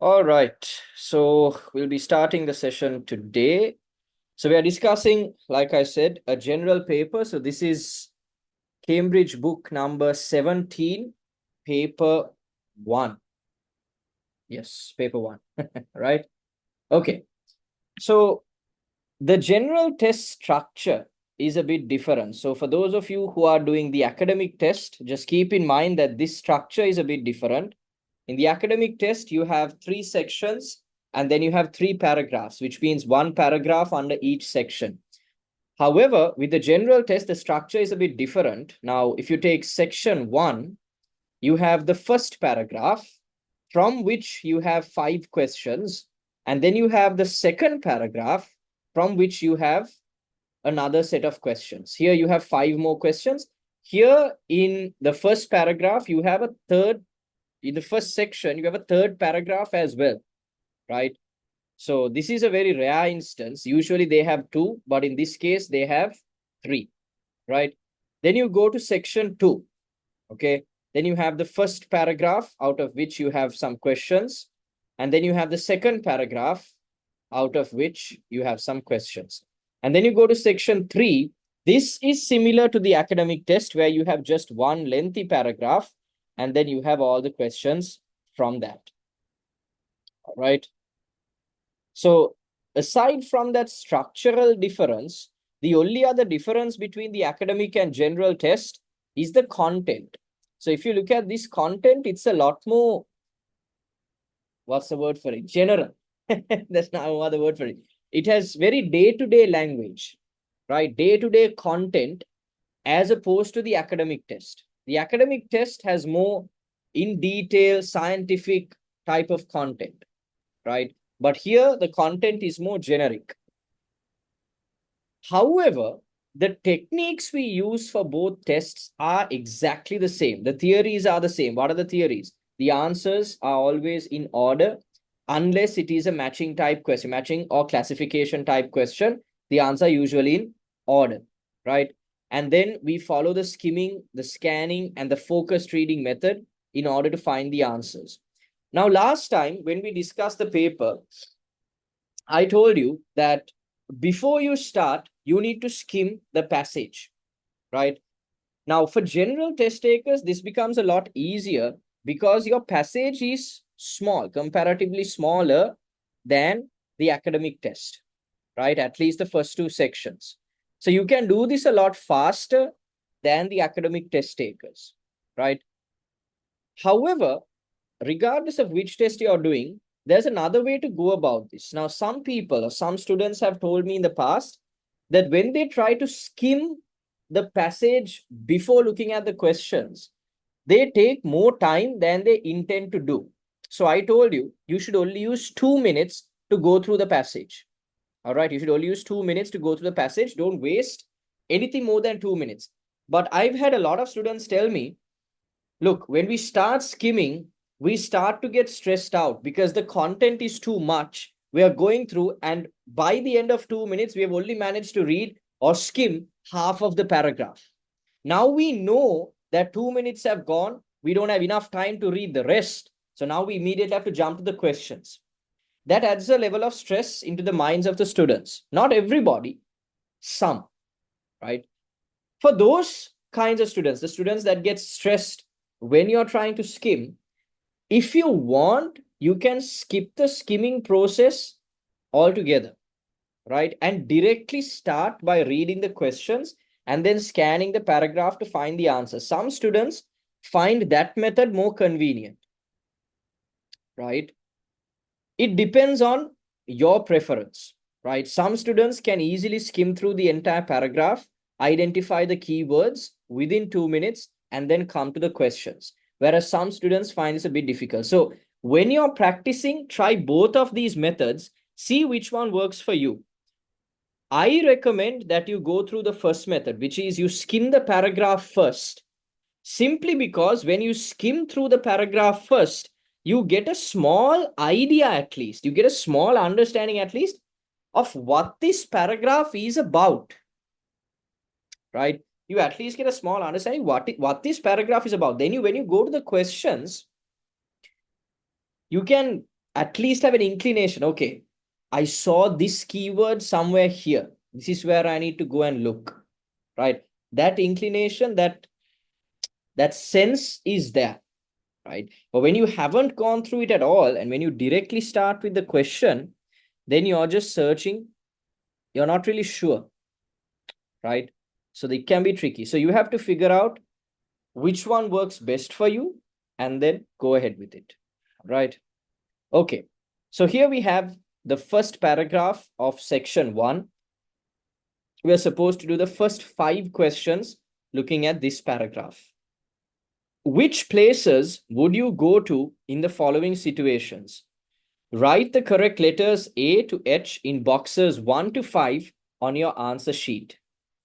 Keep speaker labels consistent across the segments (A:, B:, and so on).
A: All right, so we'll be starting the session today. So we are discussing, like I said, a general paper. So this is Cambridge book number 17, paper 1. Yes, paper 1, right? Okay, so the general test structure is a bit different. So for those of you who are doing the academic test, just keep in mind that this structure is a bit different. In the academic test, you have 3 sections and then you have 3 paragraphs, which means 1 paragraph under each section. However, with the general test, the structure is a bit different. Now, if you take section 1, you have the first paragraph from which you have 5 questions. And then you have the second paragraph from which you have another set of questions. Here you have 5 more questions. Here in the first paragraph, you have a third. In the first section, you have a third paragraph as well, right? So this is a very rare instance. Usually they have 2, but in this case, they have 3, right? Then you go to section 2, okay? Then you have the first paragraph out of which you have some questions. And then you have the second paragraph out of which you have some questions. And then you go to section 3. This is similar to the academic test where you have just one lengthy paragraph and then you have all the questions from that. All right. So aside from that structural difference, the only other difference between the academic and general test is the content. So if you look at this content, it's a lot more, what's the word for it? General. That's not another word for it. It has very day-to-day language, right? Day-to-day content as opposed to the academic test. The academic test has more in detail scientific type of content, right? But here the content is more generic. However, the techniques we use for both tests are exactly the same. The theories are the same. What are the theories? The answers are always in order unless it is a matching type question, matching or classification type question. The answer usually in order, right? And then we follow the skimming, the scanning, and the focused reading method in order to find the answers. Now, last time when we discussed the paper, I told you that before you start, you need to skim the passage, right? Now, for general test takers, this becomes a lot easier because your passage is small, comparatively smaller than the academic test, right? At least the first 2 sections. So you can do this a lot faster than the academic test takers, right? However, regardless of which test you're doing, there's another way to go about this. Now, some people or some students have told me in the past that when they try to skim the passage before looking at the questions, they take more time than they intend to do. So I told you, you should only use 2 minutes to go through the passage. All right, you should only use 2 minutes to go through the passage. Don't waste anything more than 2 minutes. But I've had a lot of students tell me, look, when we start skimming, we start to get stressed out because the content is too much. We are going through, and by the end of 2 minutes, we have only managed to read or skim half of the paragraph. Now we know that 2 minutes have gone. We don't have enough time to read the rest. So now we immediately have to jump to the questions. That adds a level of stress into the minds of the students. Not everybody, some, right? For those kinds of students, the students that get stressed when you're trying to skim, if you want, you can skip the skimming process altogether, right? And directly start by reading the questions and then scanning the paragraph to find the answer. Some students find that method more convenient, right? It depends on your preference, right? Some students can easily skim through the entire paragraph, identify the keywords within 2 minutes, and then come to the questions. Whereas some students find this a bit difficult. So when you're practicing, try both of these methods, see which one works for you. I recommend that you go through the first method, which is you skim the paragraph first. Simply because when you skim through the paragraph first, you get a small idea at least. You get a small understanding at least of what this paragraph is about, right? You at least get a small understanding what this paragraph is about. Then when you go to the questions, you can at least have an inclination. Okay, I saw this keyword somewhere here. This is where I need to go and look, right? That inclination, that sense is there, right? But when you haven't gone through it at all, and when you directly start with the question, then you're just searching. You're not really sure, right? So it can be tricky. So you have to figure out which one works best for you and then go ahead with it, right? Okay. So here we have the first paragraph of section 1. We are supposed to do the first 5 questions looking at this paragraph. Which places would you go to in the following situations? Write the correct letters A to H in boxes 1 to 5 on your answer sheet,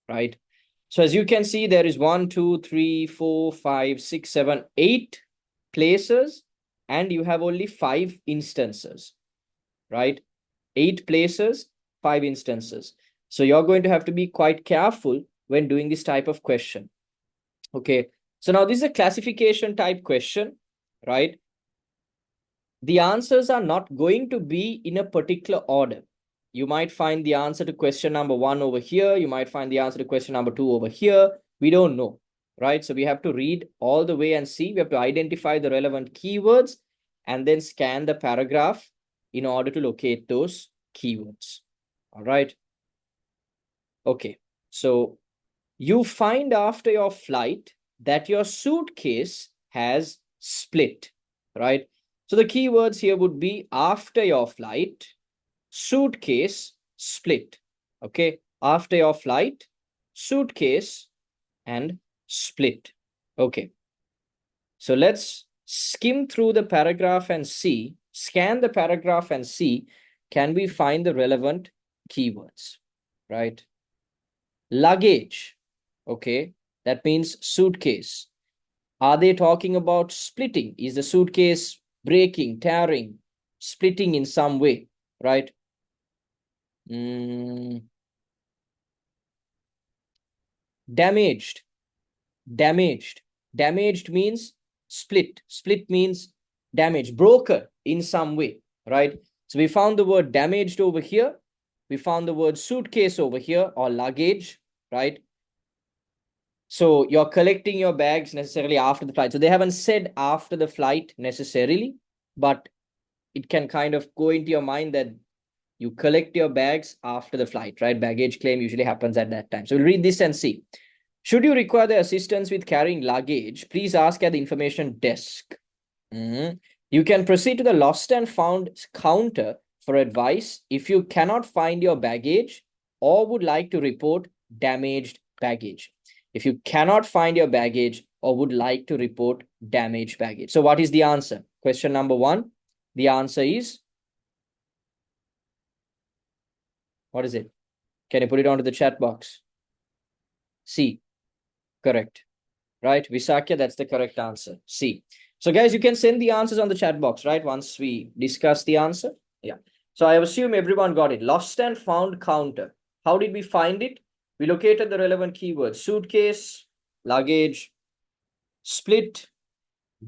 A: right? So as you can see, there is 1, 2, 3, 4, 5, 6, 7, 8 places, and you have only 5 instances, right? 8 places, 5 instances. So you're going to have to be quite careful when doing this type of question. Okay. So now this is a classification type question, right? The answers are not going to be in a particular order. You might find the answer to question number 1 over here. You might find the answer to question number 2 over here. We don't know, right? So we have to read all the way and see. We have to identify the relevant keywords and then scan the paragraph in order to locate those keywords. All right. Okay. So you find after your flight that your suitcase has split, right? So the keywords here would be after your flight, suitcase, split. Okay. After your flight, suitcase, and split. Okay. So let's skim through the paragraph and see, scan the paragraph and see, can we find the relevant keywords, right? Luggage. Okay. That means suitcase. Are they talking about splitting? Is the suitcase breaking, tearing, splitting in some way, right? Damaged. Damaged means split. Split means damaged, broken in some way, right? So we found the word damaged over here. We found the word suitcase over here, or luggage, right? So you're collecting your bags necessarily after the flight. So they haven't said after the flight necessarily, but it can kind of go into your mind that you collect your bags after the flight, right? Baggage claim usually happens at that time. So we'll read this and see. Should you require the assistance with carrying luggage, please ask at the information desk. You can proceed to the lost and found counter for advice if you cannot find your baggage or would like to report damaged baggage. If you cannot find your baggage or would like to report damaged baggage. So what is the answer? Question number 1. The answer is, what is it? Can you put it onto the chat box? C. Correct. Right? Visakya, that's the correct answer. C. So guys, you can send the answers on the chat box, right? Once we discuss the answer. Yeah. So I assume everyone got it. Lost and found counter. How did we find it? We located the relevant keywords. Suitcase, luggage, split,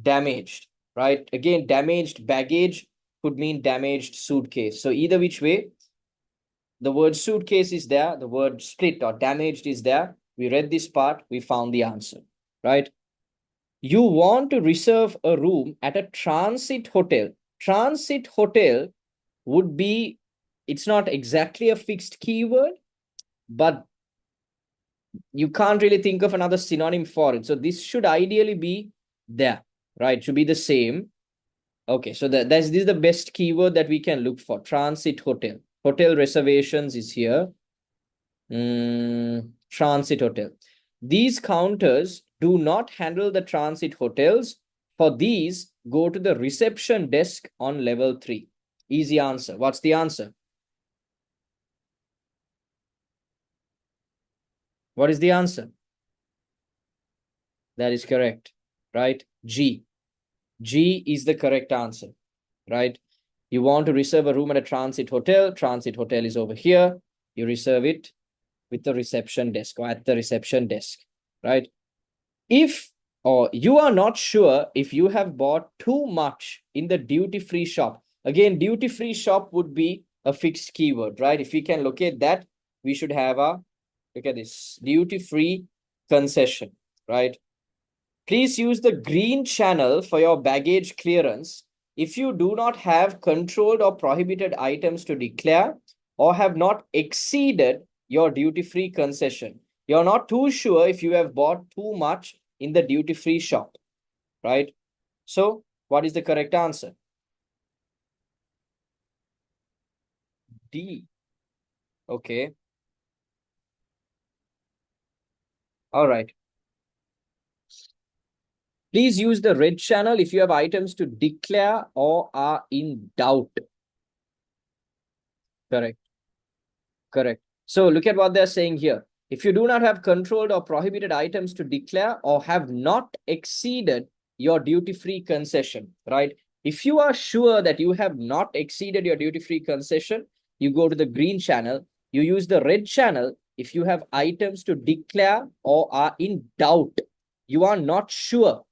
A: damaged, right? Again, damaged baggage could mean damaged suitcase. So either which way, the word suitcase is there, the word split or damaged is there. We read this part, we found the answer, right? You want to reserve a room at a transit hotel. Transit hotel would be, it's not exactly a fixed keyword, but you can't really think of another synonym for it. So this should ideally be there, right? Should be the same. Okay, so this is the best keyword that we can look for. Transit hotel. Hotel reservations is here. Transit hotel. These counters do not handle the transit hotels. For these, go to the reception desk on level 3. Easy answer. What's the answer? What is the answer? That is correct, right? G. G is the correct answer, right? You want to reserve a room at a transit hotel. Transit hotel is over here. You reserve it with the reception desk or at the reception desk, right? If or you are not sure if you have bought too much in the duty-free shop. Again, duty-free shop would be a fixed keyword, right? If we can locate that, we should have a, look at this, duty-free concession, right? Please use the green channel for your baggage clearance if you do not have controlled or prohibited items to declare or have not exceeded your duty-free concession. You're not too sure if you have bought too much in the duty-free shop, right? So what is the correct answer? D. Okay. All right. Please use the red channel if you have items to declare or are in doubt. Correct. Correct. So look at what they're saying here. If you do not have controlled or prohibited items to declare or have not exceeded your duty-free concession, right? If you are sure that you have not exceeded your duty-free concession, you go to the green channel. You use the red channel if you have items to declare or are in doubt. You are not sure,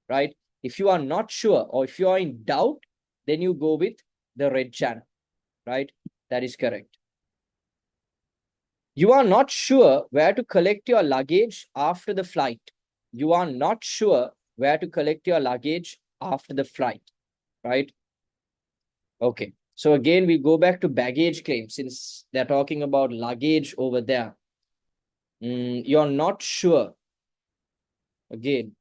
A: right? If you are not sure or if you are in doubt, then you go with the red channel, right? That is correct. You are not sure where to collect your luggage after the flight. You are not sure where to collect your luggage after the flight, right? Okay. So again, we go back to baggage claim since they're talking about luggage over there. You're not sure. Again,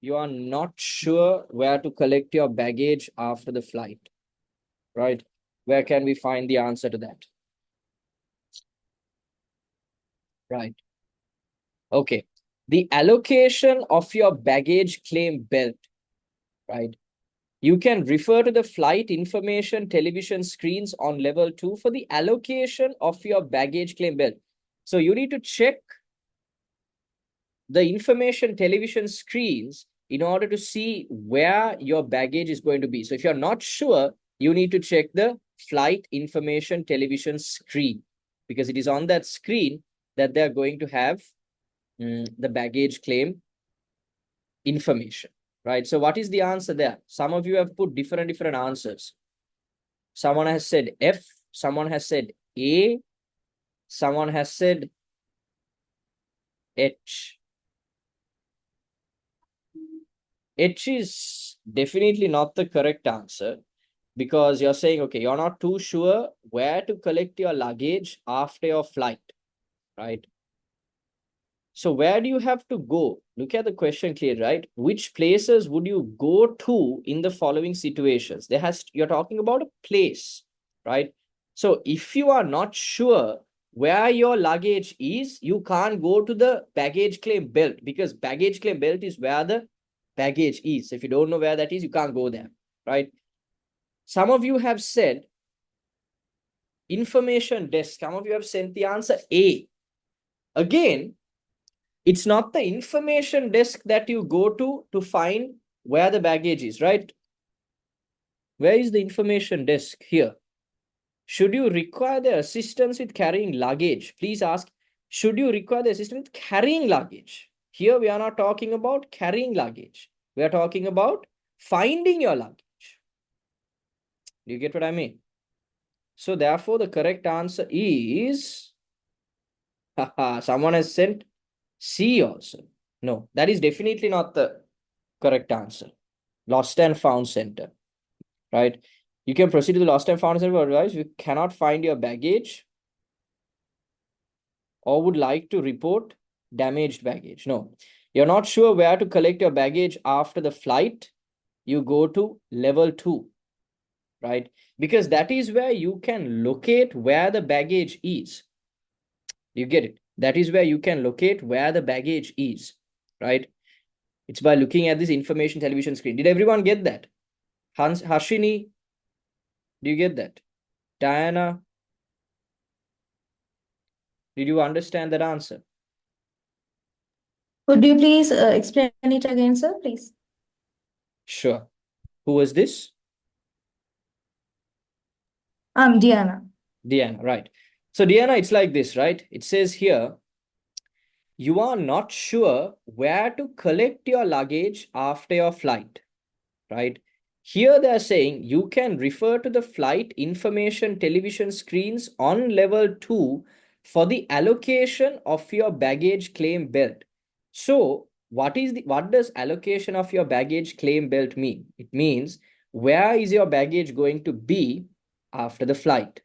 A: you are not sure where to collect your baggage after the flight, right? Where can we find the answer to that? Right. Okay. The allocation of your baggage claim belt, right? You can refer to the flight information television screens on level 2 for the allocation of your baggage claim belt. So you need to check the information television screens in order to see where your baggage is going to be. So if you're not sure, you need to check the flight information television screen because it is on that screen that they're going to have the baggage claim information, right? So what is the answer there? Some of you have put different answers. Someone has said F, someone has said A, someone has said H. H is definitely not the correct answer because you're saying, okay, you're not too sure where to collect your luggage after your flight, right? So where do you have to go? Look at the question clear, right? Which places would you go to in the following situations? You're talking about a place, right? So if you are not sure where your luggage is, you can't go to the baggage claim belt because baggage claim belt is where the baggage is. If you don't know where that is, you can't go there, right? Some of you have said information desk. Some of you have sent the answer A. Again, it's not the information desk that you go to find where the baggage is, right? Where is the information desk here? Should you require the assistance with carrying luggage? Please ask, should you require the assistance with carrying luggage? Here we are not talking about carrying luggage. We are talking about finding your luggage. Do you get what I mean? So therefore, the correct answer is, someone has sent C also. No, that is definitely not the correct answer. Lost and found center, right? You can proceed to the lost and found center, otherwise you cannot find your baggage or would like to report damaged baggage. No, you're not sure where to collect your baggage after the flight. You go to level 2, right? Because that is where you can locate where the baggage is. You get it? That is where you can locate where the baggage is, right? It's by looking at this information television screen. Did everyone get that? Harshini, do you get that? Diana, did you understand that answer?
B: Could you please explain it again, sir, please?
A: Sure. Who was this?
B: Diana.
A: Diana, right. So Diana, it's like this, right? It says here, you are not sure where to collect your luggage after your flight, right? Here they are saying you can refer to the flight information television screens on level 2 for the allocation of your baggage claim belt. So, what does allocation of your baggage claim belt mean? It means where is your baggage going to be after the flight,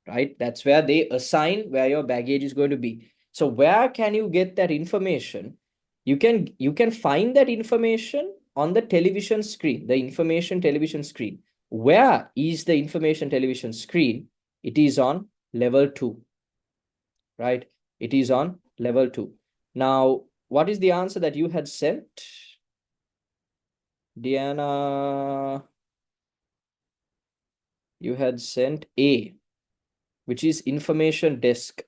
A: right? That's where they assign where your baggage is going to be. So where can you get that information? You can find that information on the television screen, the information television screen. Where is the information television screen? It is on level 2, right? It is on level 2. Now, what is the answer that you had sent, Diana? You had sent A, which is information desk.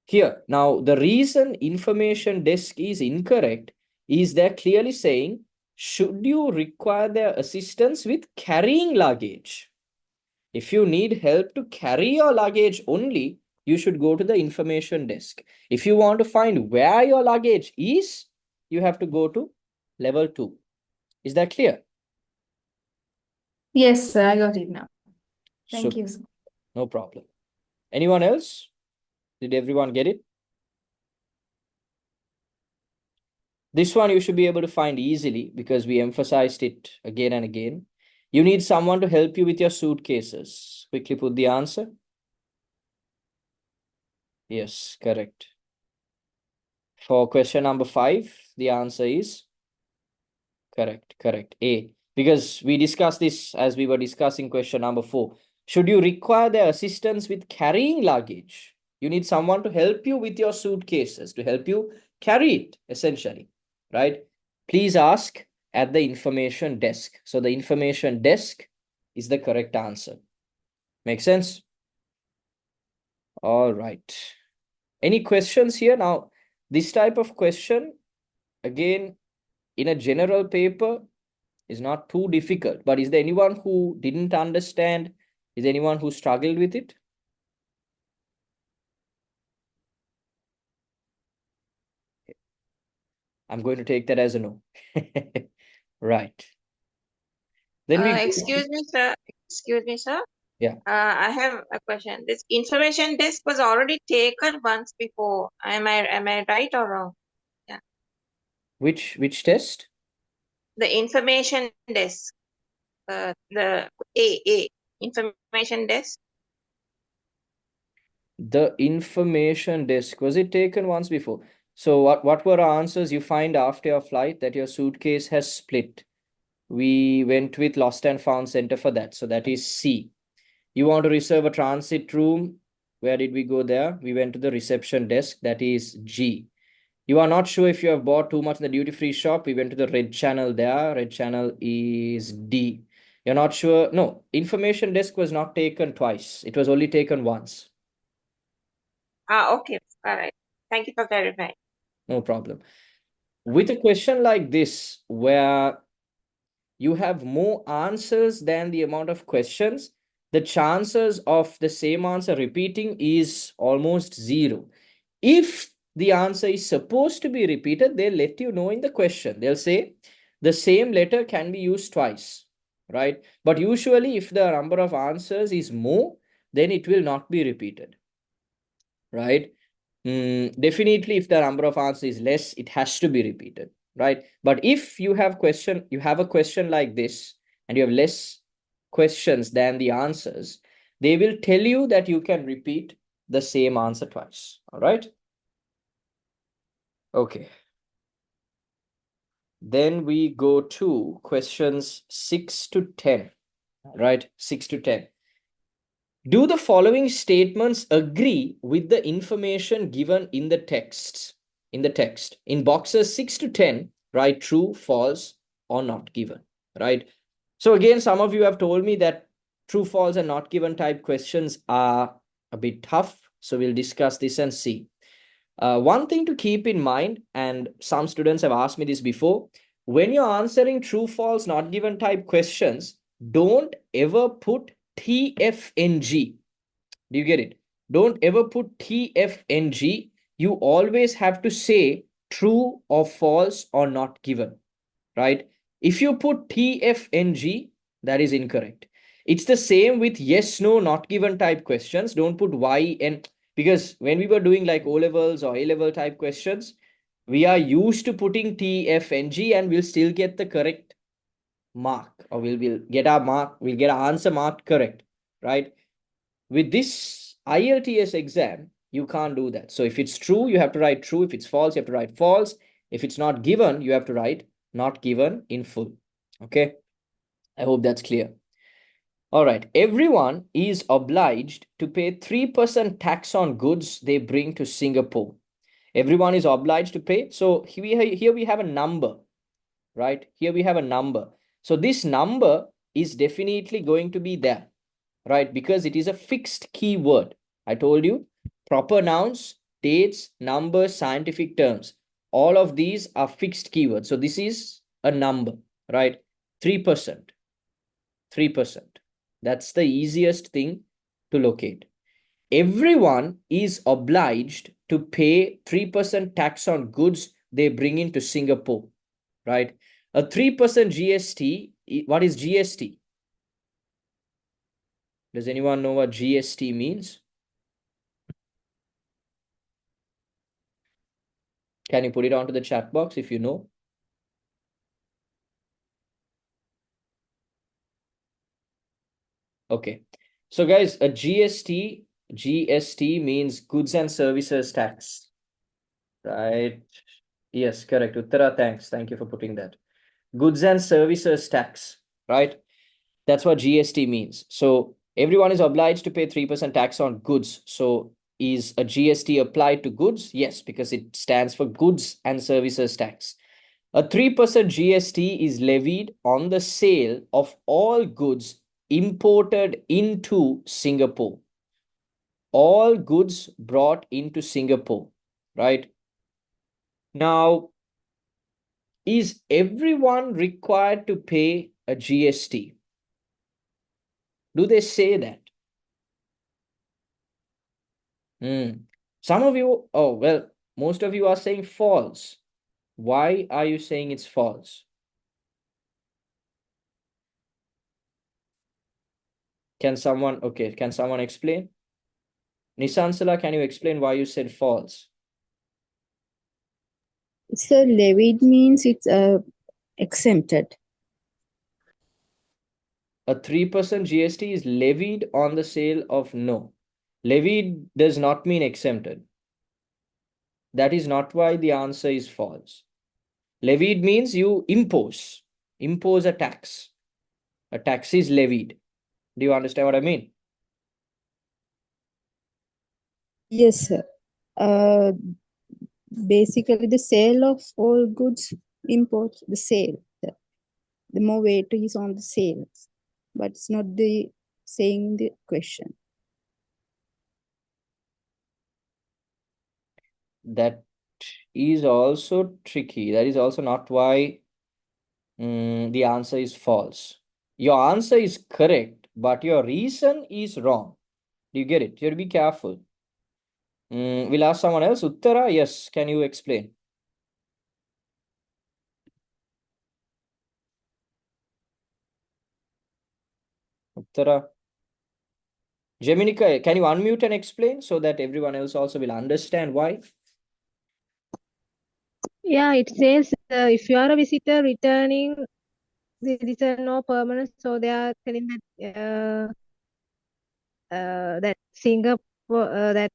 A: Here, now the reason information desk is incorrect is they're clearly saying, should you require their assistance with carrying luggage? If you need help to carry your luggage only, you should go to the information desk. If you want to find where your luggage is, you have to go to level 2. Is that clear?
B: Yes, sir, I got it now. Thank
A: So,
B: you, sir.
A: no problem. Anyone else? Did everyone get it? This one you should be able to find easily because we emphasized it again and again. You need someone to help you with your suitcases. Quickly put the answer. Yes, correct. For question number 5, the answer is correct. A. Because we discussed this as we were discussing question number 4. Should you require their assistance with carrying luggage? You need someone to help you with your suitcases, to help you carry it, essentially, right? Please ask at the information desk. So the information desk is the correct answer. Make sense? All right. Any questions here? Now, this type of question, again, in a general paper, is not too difficult. But is there anyone who didn't understand? Is there anyone who struggled with it? I'm going to take that as a no. Right. Then we go.
C: Excuse me, sir. Excuse me, sir.
A: Yeah.
C: I have a question. This information desk was already taken once before. Am I right or wrong? Yeah.
A: Which test?
C: The information desk. The A information desk.
A: The information desk. Was it taken once before? So what were our answers you find after your flight that your suitcase has split? We went with Lost and Found Center for that. So that is C. You want to reserve a transit room? Where did we go there? We went to the reception desk. That is G. You are not sure if you have bought too much in the duty-free shop. We went to the red channel there. Red channel is D. You're not sure. No, information desk was not taken twice. It was only taken once.
C: Okay. All right. Thank you for clarifying.
A: No problem. With a question like this, where you have more answers than the amount of questions, the chances of the same answer repeating is almost 0. If the answer is supposed to be repeated, they'll let you know in the question. They'll say the same letter can be used twice, right? But usually if the number of answers is more, then it will not be repeated, right? Definitely if the number of answers is less, it has to be repeated, right? But if you have a question like this and you have less questions than the answers, they will tell you that you can repeat the same answer twice. All right. Okay. Then we go to questions 6 to 10, right? 6 to 10. Do the following statements agree with the information given in the text? In boxes 6 to 10, write true, false, or not given, right? So again, some of you have told me that true, false, and not given type questions are a bit tough. So we'll discuss this and see. One thing to keep in mind, and some students have asked me this before, when you're answering true, false, not given type questions, don't ever put TFNG. Do you get it? Don't ever put TFNG you always have to say true or false or not given, right? If you put TFNG, that is incorrect. It's the same with yes, no, not given type questions. Don't put Y and, because when we were doing like O levels or A level type questions, we are used to putting TFNG and we'll still get the correct mark, or we'll get our mark, we'll get our answer marked correct, right? With this IELTS exam, you can't do that. So if it's true, you have to write true. If it's false, you have to write false. If it's not given, you have to write not given in full. Okay. I hope that's clear. All right. Everyone is obliged to pay 3% tax on goods they bring to Singapore. Everyone is obliged to pay. So here we have a number, right? Here we have a number. So this number is definitely going to be there, right? Because it is a fixed keyword. I told you, proper nouns, dates, numbers, scientific terms. All of these are fixed keywords. So this is a number, right? 3%. 3%. That's the easiest thing to locate. Everyone is obliged to pay 3% tax on goods they bring into Singapore, right? A 3% GST, what is GST? Does anyone know what GST means? Can you put it onto the chat box if you know? Okay. So guys, a GST means goods and services tax, right? Yes, correct. Uttara, thanks. Thank you for putting that. Goods and services tax, right? That's what GST means. So everyone is obliged to pay 3% tax on goods. So is a GST applied to goods? Yes, because it stands for goods and services tax. A 3% GST is levied on the sale of all goods imported into Singapore. All goods brought into Singapore, right? Now, is everyone required to pay a GST? Do they say that? Some of you, oh, well, most of you are saying false. Why are you saying it's false? Can someone explain? Nisansala, can you explain why you said false?
D: So levied means it's exempted.
A: A 3% GST is levied on the sale of no. Levied does not mean exempted. That is not why the answer is false. Levied means you impose a tax. A tax is levied. Do you understand what I mean?
D: Yes, sir. Basically, the sale of all goods imports, the sale. The more weight is on the sales, but it's not the saying the question.
A: That is also tricky. That is also not why the answer is false. Your answer is correct, but your reason is wrong. Do you get it? You have to be careful. We'll ask someone else. Uttara, yes. Can you explain? Uttara. Jeminica, can you unmute and explain so that everyone else also will understand why?
E: Yeah, it says if you are a visitor returning citizen or permanent, so they are telling that Singapore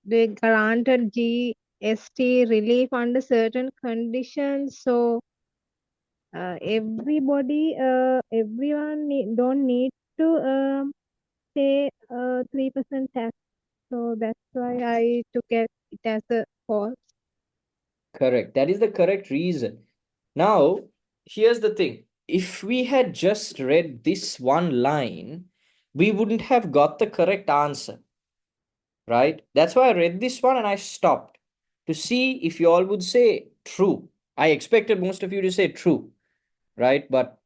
E: they granted GST relief under certain conditions. So everyone don't need to pay 3% tax. So that's why I took it as a false.
A: Correct. That is the correct reason. Now, here's the thing. If we had just read this one line, we wouldn't have got the correct answer, right? That's why I read this one and I stopped to see if you all would say true. I expected most of you to say true, right? But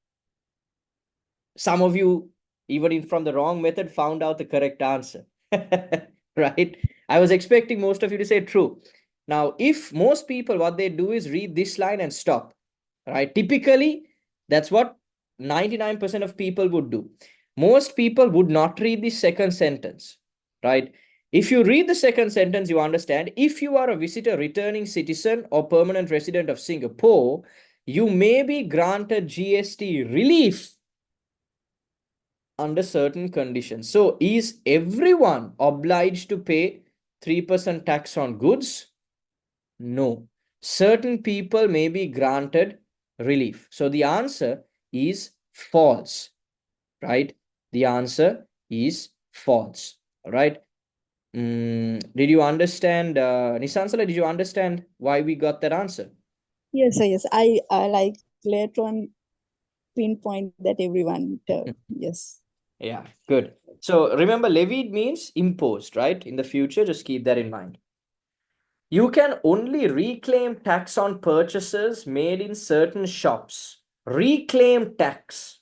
A: some of you, even from the wrong method, found out the correct answer, right? I was expecting most of you to say true. Now, if most people, what they do is read this line and stop, right? Typically, that's what 99% of people would do. Most people would not read the second sentence, right? If you read the second sentence, you understand if you are a visitor, returning citizen, or permanent resident of Singapore, you may be granted GST relief under certain conditions. So, is everyone obliged to pay 3% tax on goods? No. Certain people may be granted relief. So, the answer is false, right? The answer is false, all right? Did you understand, Nisansala, did you understand why we got that answer?
D: Yes, yes. I like later on pinpoint that everyone. Yes.
A: Yeah, good. So remember, levied means imposed, right? In the future, just keep that in mind. You can only reclaim tax on purchases made in certain shops. Reclaim tax,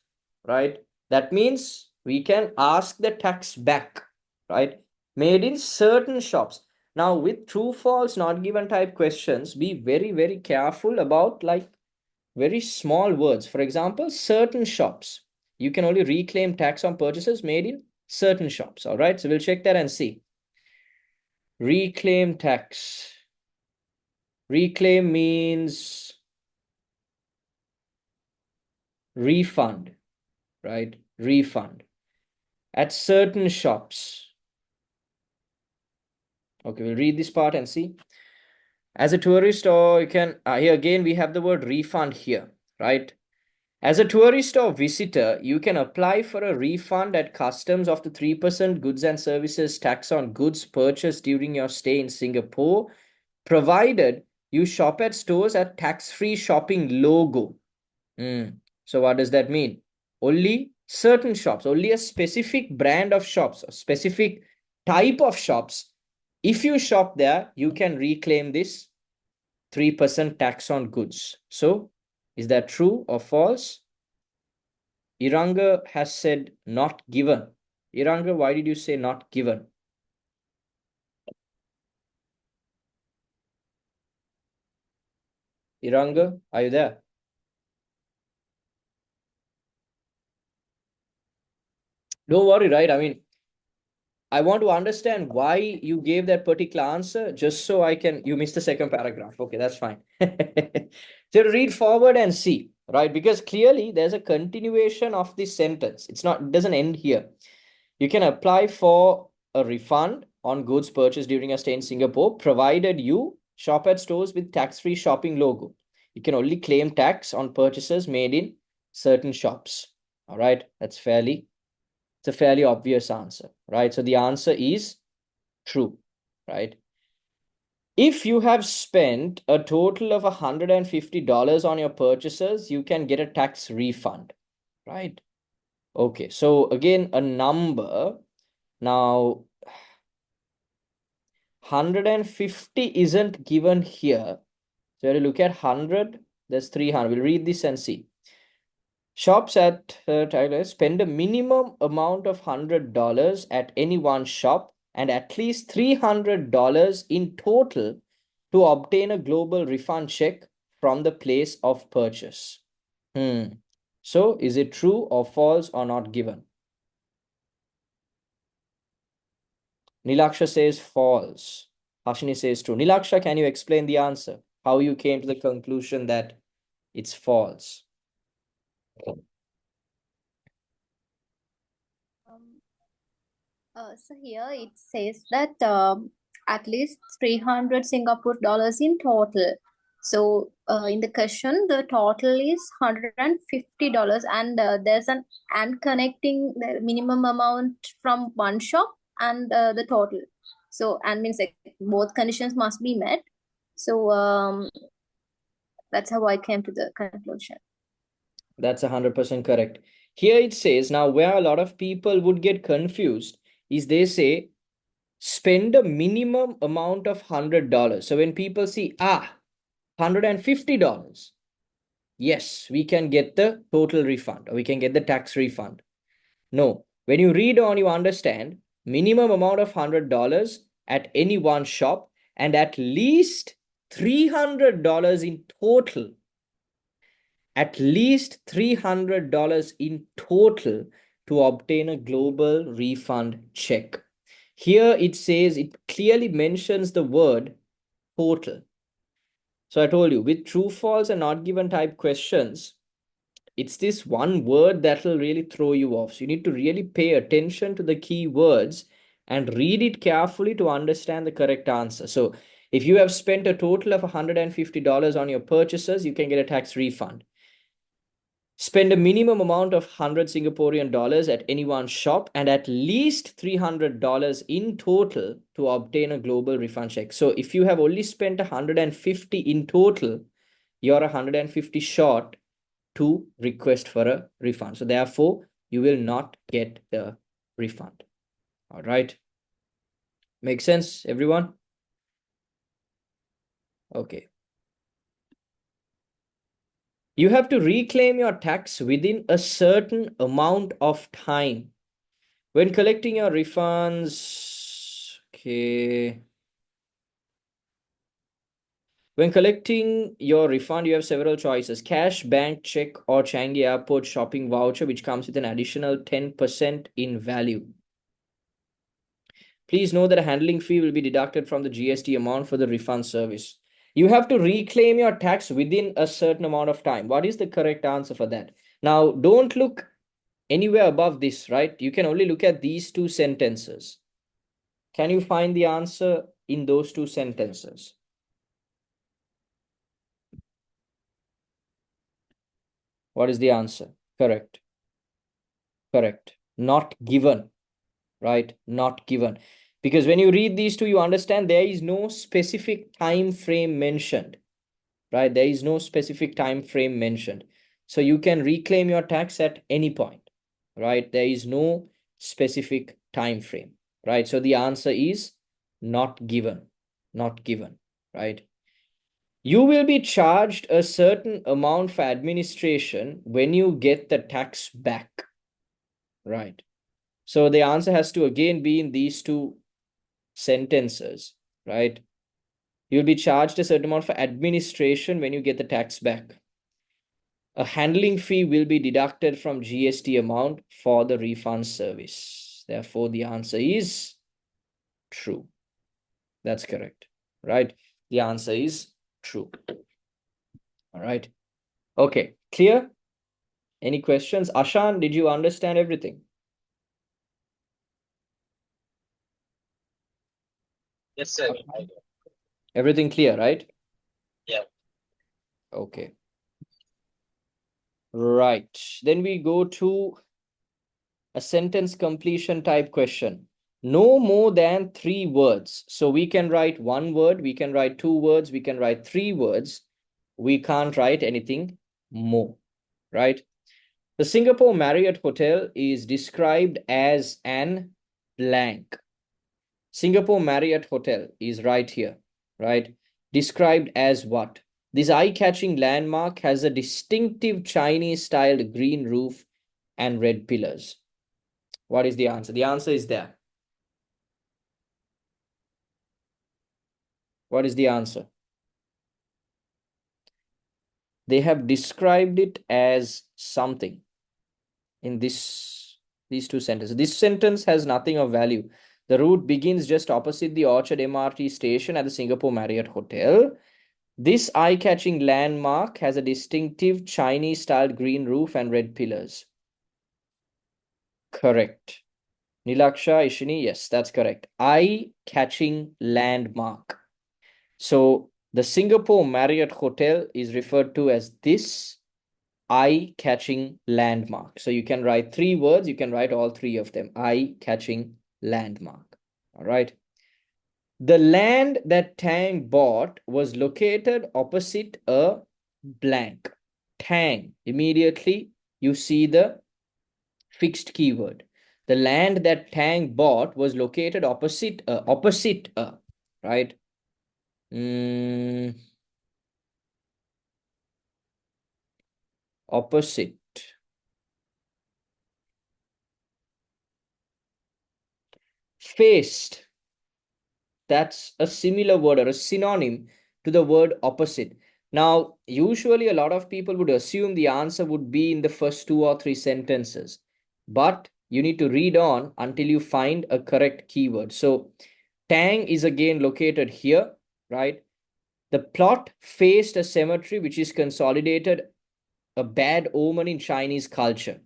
A: right? That means we can ask the tax back, right? Made in certain shops. Now, with true, false, not given type questions, be very, very careful about like very small words. For example, certain shops. You can only reclaim tax on purchases made in certain shops. All right. So we'll check that and see. Reclaim tax. Reclaim means refund, right? Refund at certain shops. Okay, we'll read this part and see. As a tourist, or you can, here again, we have the word refund here, right? As a tourist or visitor, you can apply for a refund at customs of the 3% goods and services tax on goods purchased during your stay in Singapore, provided you shop at stores at tax-free shopping logo. So what does that mean? Only certain shops, only a specific brand of shops, a specific type of shops. If you shop there, you can reclaim this 3% tax on goods. So is that true or false? Iranga has said not given. Iranga, why did you say not given? Iranga, are you there? Don't worry, right? I mean, I want to understand why you gave that particular answer, just so I can, you missed the second paragraph. Okay, that's fine. So read forward and see, right? Because clearly there's a continuation of this sentence. It doesn't end here. You can apply for a refund on goods purchased during a stay in Singapore, provided you shop at stores with tax-free shopping logo. You can only claim tax on purchases made in certain shops. All right, it's a fairly obvious answer, right? So the answer is true, right? If you have spent a total of $150 on your purchases, you can get a tax refund, right? Okay, so again, a number. Now, 150 isn't given here. So when you look at 100, there's 300. We'll read this and see. Shops at spend a minimum amount of $100 at any one shop and at least $300 in total to obtain a global refund check from the place of purchase. So is it true or false or not given? Nilaksha says false. Hashini says true. Nilaksha, can you explain the answer? How you came to the conclusion that it's false?
F: So here it says that at least 300 Singapore dollars in total. So in the question, the total is $150, and there's an and connecting the minimum amount from one shop and the total. So and means like both conditions must be met. So that's how I came to the conclusion.
A: That's 100% correct. Here it says, now where a lot of people would get confused is they say, spend a minimum amount of $100. So when people see, $150, yes, we can get the total refund, or we can get the tax refund. No, when you read on, you understand minimum amount of $100 at any one shop and at least $300 in total. At least $300 in total to obtain a global refund check. Here it says, it clearly mentions the word total. So I told you, with true, false, and not given type questions, it's this one word that will really throw you off. So you need to really pay attention to the key words and read it carefully to understand the correct answer. So if you have spent a total of $150 on your purchases, you can get a tax refund. Spend a minimum amount of 100 Singaporean dollars at any one shop and at least $300 in total to obtain a global refund check. So if you have only spent 150 in total, you're 150 short to request for a refund. So therefore, you will not get the refund. All right. Make sense, everyone? Okay. You have to reclaim your tax within a certain amount of time. When collecting your refunds, okay. When collecting your refund, you have several choices: cash, bank, check, or Changi Airport shopping voucher, which comes with an additional 10% in value. Please know that a handling fee will be deducted from the GST amount for the refund service. You have to reclaim your tax within a certain amount of time. What is the correct answer for that? Now, don't look anywhere above this, right? You can only look at these two sentences. Can you find the answer in those two sentences? What is the answer? Correct. Correct. Not given, right? Not given. Because when you read these two, you understand there is no specific time frame mentioned, right? There is no specific time frame mentioned. So you can reclaim your tax at any point, right? There is no specific time frame, right? So the answer is not given, not given, right? You will be charged a certain amount for administration when you get the tax back, right? So the answer has to again be in these two sentences, right? You'll be charged a certain amount for administration when you get the tax back. A handling fee will be deducted from GST amount for the refund service. Therefore, the answer is true. That's correct, right? The answer is true. All right. Okay, clear? Any questions? Ashan, did you understand everything?
G: Yes, sir.
A: Everything clear, right?
G: Yeah.
A: Okay. Right. Then we go to a sentence completion type question. No more than 3 words. So we can write 1 word, we can write 2 words, we can write 3 words. We can't write anything more, right? The Singapore Marriott Hotel is described as an blank. Singapore Marriott Hotel is right here, right? Described as what? This eye-catching landmark has a distinctive Chinese-styled green roof and red pillars. What is the answer? The answer is there. What is the answer? They have described it as something in these two sentences. This sentence has nothing of value. The route begins just opposite the Orchard MRT station at the Singapore Marriott Hotel. This eye-catching landmark has a distinctive Chinese-styled green roof and red pillars. Correct. Nilaksha, Ishini, yes, that's correct. Eye-catching landmark. So the Singapore Marriott Hotel is referred to as this eye-catching landmark. So you can write 3 words, you can write all 3 of them. Eye-catching landmark. All right. The land that Tang bought was located opposite a blank. Tang. Immediately you see the fixed keyword. The land that Tang bought was located opposite a, right? Opposite. Faced. that's a similar word or a synonym to the word opposite. Now, usually a lot of people would assume the answer would be in the first 2 or 3 sentences, but you need to read on until you find a correct keyword. So Tang is again located here, right? The plot faced a cemetery which is consolidated a bad omen in Chinese culture,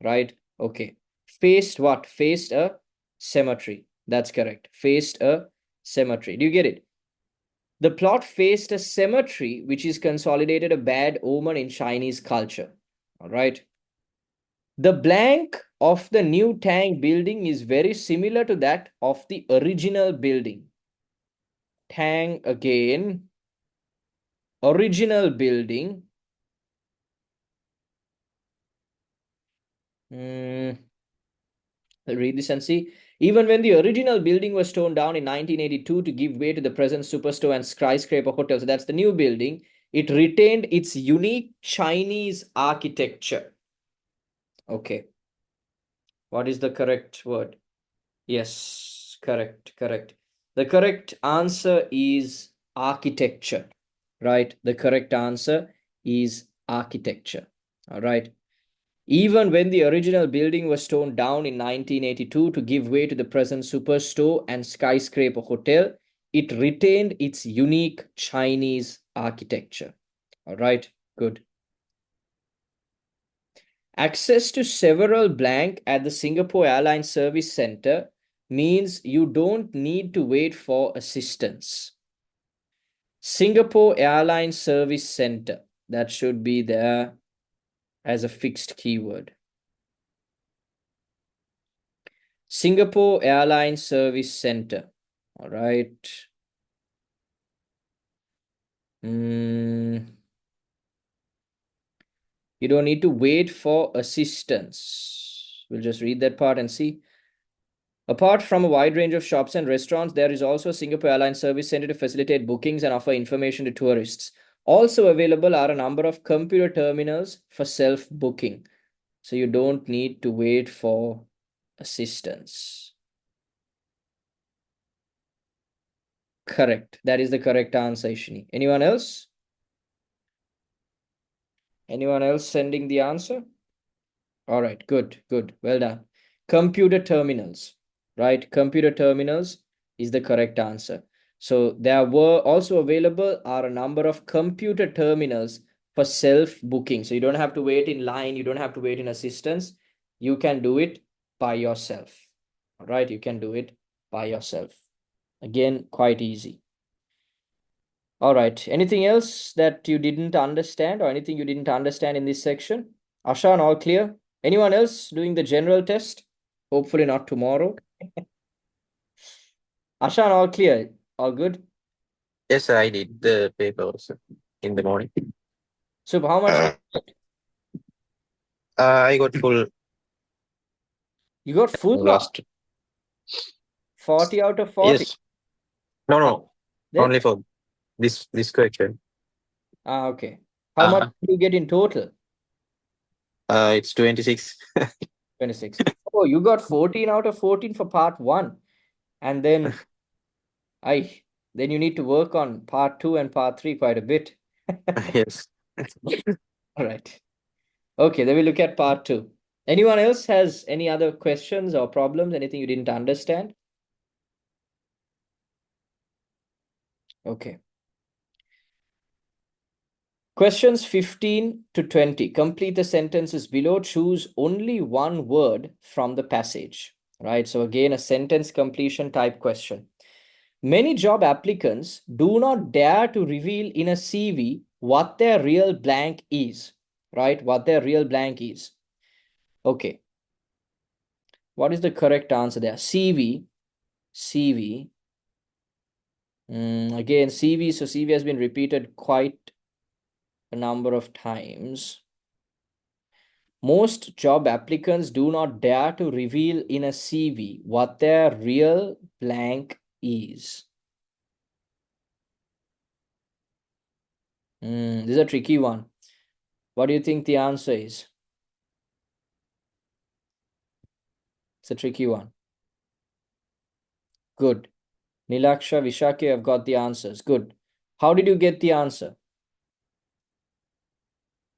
A: right? Okay. Faced what? Faced a cemetery. That's correct. Faced a cemetery. Do you get it? The plot faced a cemetery which is consolidated a bad omen in Chinese culture. All right. The blank of the new Tang building is very similar to that of the original building. Tang again. Original building. I'll read this and see. Even when the original building was torn down in 1982 to give way to the present superstore and skyscraper hotel, so that's the new building, it retained its unique Chinese architecture. Okay. What is the correct word? Yes, correct. The correct answer is architecture, right? The correct answer is architecture. All right. Even when the original building was torn down in 1982 to give way to the present superstore and skyscraper hotel, it retained its unique Chinese architecture. All right, good. Access to several blank at the Singapore Airlines Service Center means you don't need to wait for assistance. Singapore Airlines Service Center, that should be there as a fixed keyword. Singapore Airlines Service Center. All right. You don't need to wait for assistance. We'll just read that part and see. Apart from a wide range of shops and restaurants, there is also a Singapore Airlines Service Center to facilitate bookings and offer information to tourists. Also available are a number of computer terminals for self-booking. So you don't need to wait for assistance. Correct. That is the correct answer, Ishini. Anyone else? Anyone else sending the answer? All right, good. Well done. Computer terminals, right? Computer terminals is the correct answer. So there were also available are a number of computer terminals for self-booking. So you don't have to wait in line. You don't have to wait in assistance. You can do it by yourself. All right, you can do it by yourself. Again, quite easy. All right. Anything else that you didn't understand or anything you didn't understand in this section? Ashan, all clear? Anyone else doing the general test? Hopefully not tomorrow. Ashan, all clear? All good?
G: Yes, sir, I did the paper also in the morning.
A: So how much?
G: I got full
A: You got full mark?
G: last.
A: 40 out of 40?
G: Yes. No.
A: Then?
G: Only for this question.
A: Okay. How much did you get in total?
G: It's 26.
A: 26. Oh, you got 14 out of 14 for part 1. And then then you need to work on part 2 and part 3 quite a bit.
G: Yes.
A: All right. Okay, then we look at part 2. Anyone else has any other questions or problems? Anything you didn't understand? Okay. Questions 15 to 20. Complete the sentences below. Choose only one word from the passage. Right. So again, a sentence completion type question. Many job applicants do not dare to reveal in a CV what their real blank is. Right. What their real blank is. Okay. What is the correct answer there? CV. Again, CV. So CV has been repeated quite a number of times. Most job applicants do not dare to reveal in a CV what their real blank is. This is a tricky one. What do you think the answer is? It's a tricky one. Good. Nilaksha, Vishakha have got the answers. Good. How did you get the answer?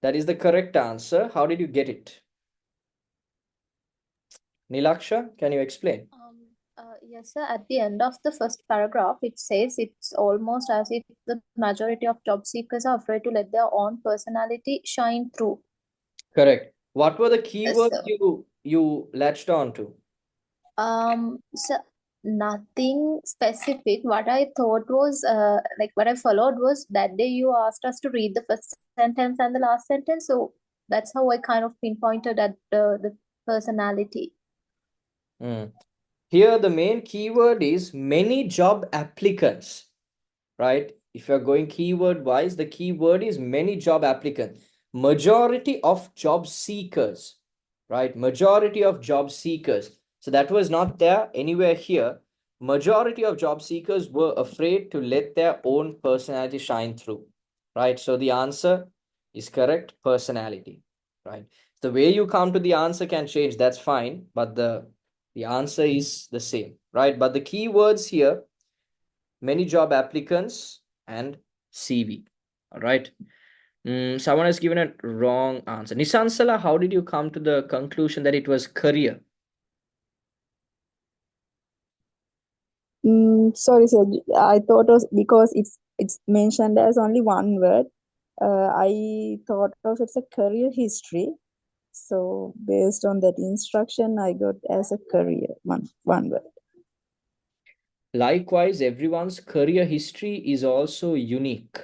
A: That is the correct answer. How did you get it? Nilaksha, can you explain?
F: Yes, sir. At the end of the first paragraph, it says it's almost as if the majority of job seekers are afraid to let their own personality shine through.
A: Correct. What were the
F: Yes,
A: keywords
F: sir.
A: you latched on to?
F: So nothing specific. What I thought was, like what I followed was that day you asked us to read the first sentence and the last sentence. So that's how I kind of pinpointed at the personality.
A: Here, the main keyword is many job applicants, right? If you're going keyword wise, the keyword is many job applicants. Majority of job seekers, right? Majority of job seekers. So that was not there anywhere here. Majority of job seekers were afraid to let their own personality shine through, right? So the answer is correct, personality, right? The way you come to the answer can change, that's fine, but the answer is the same, right? But the keywords here, many job applicants and CV. All right. Someone has given a wrong answer. Nisansala, how did you come to the conclusion that it was career?
D: Sorry, sir. I thought it was because it's mentioned as only one word. I thought of it's a career history. So based on that instruction, I got as a career one word.
A: Likewise, everyone's career history is also unique.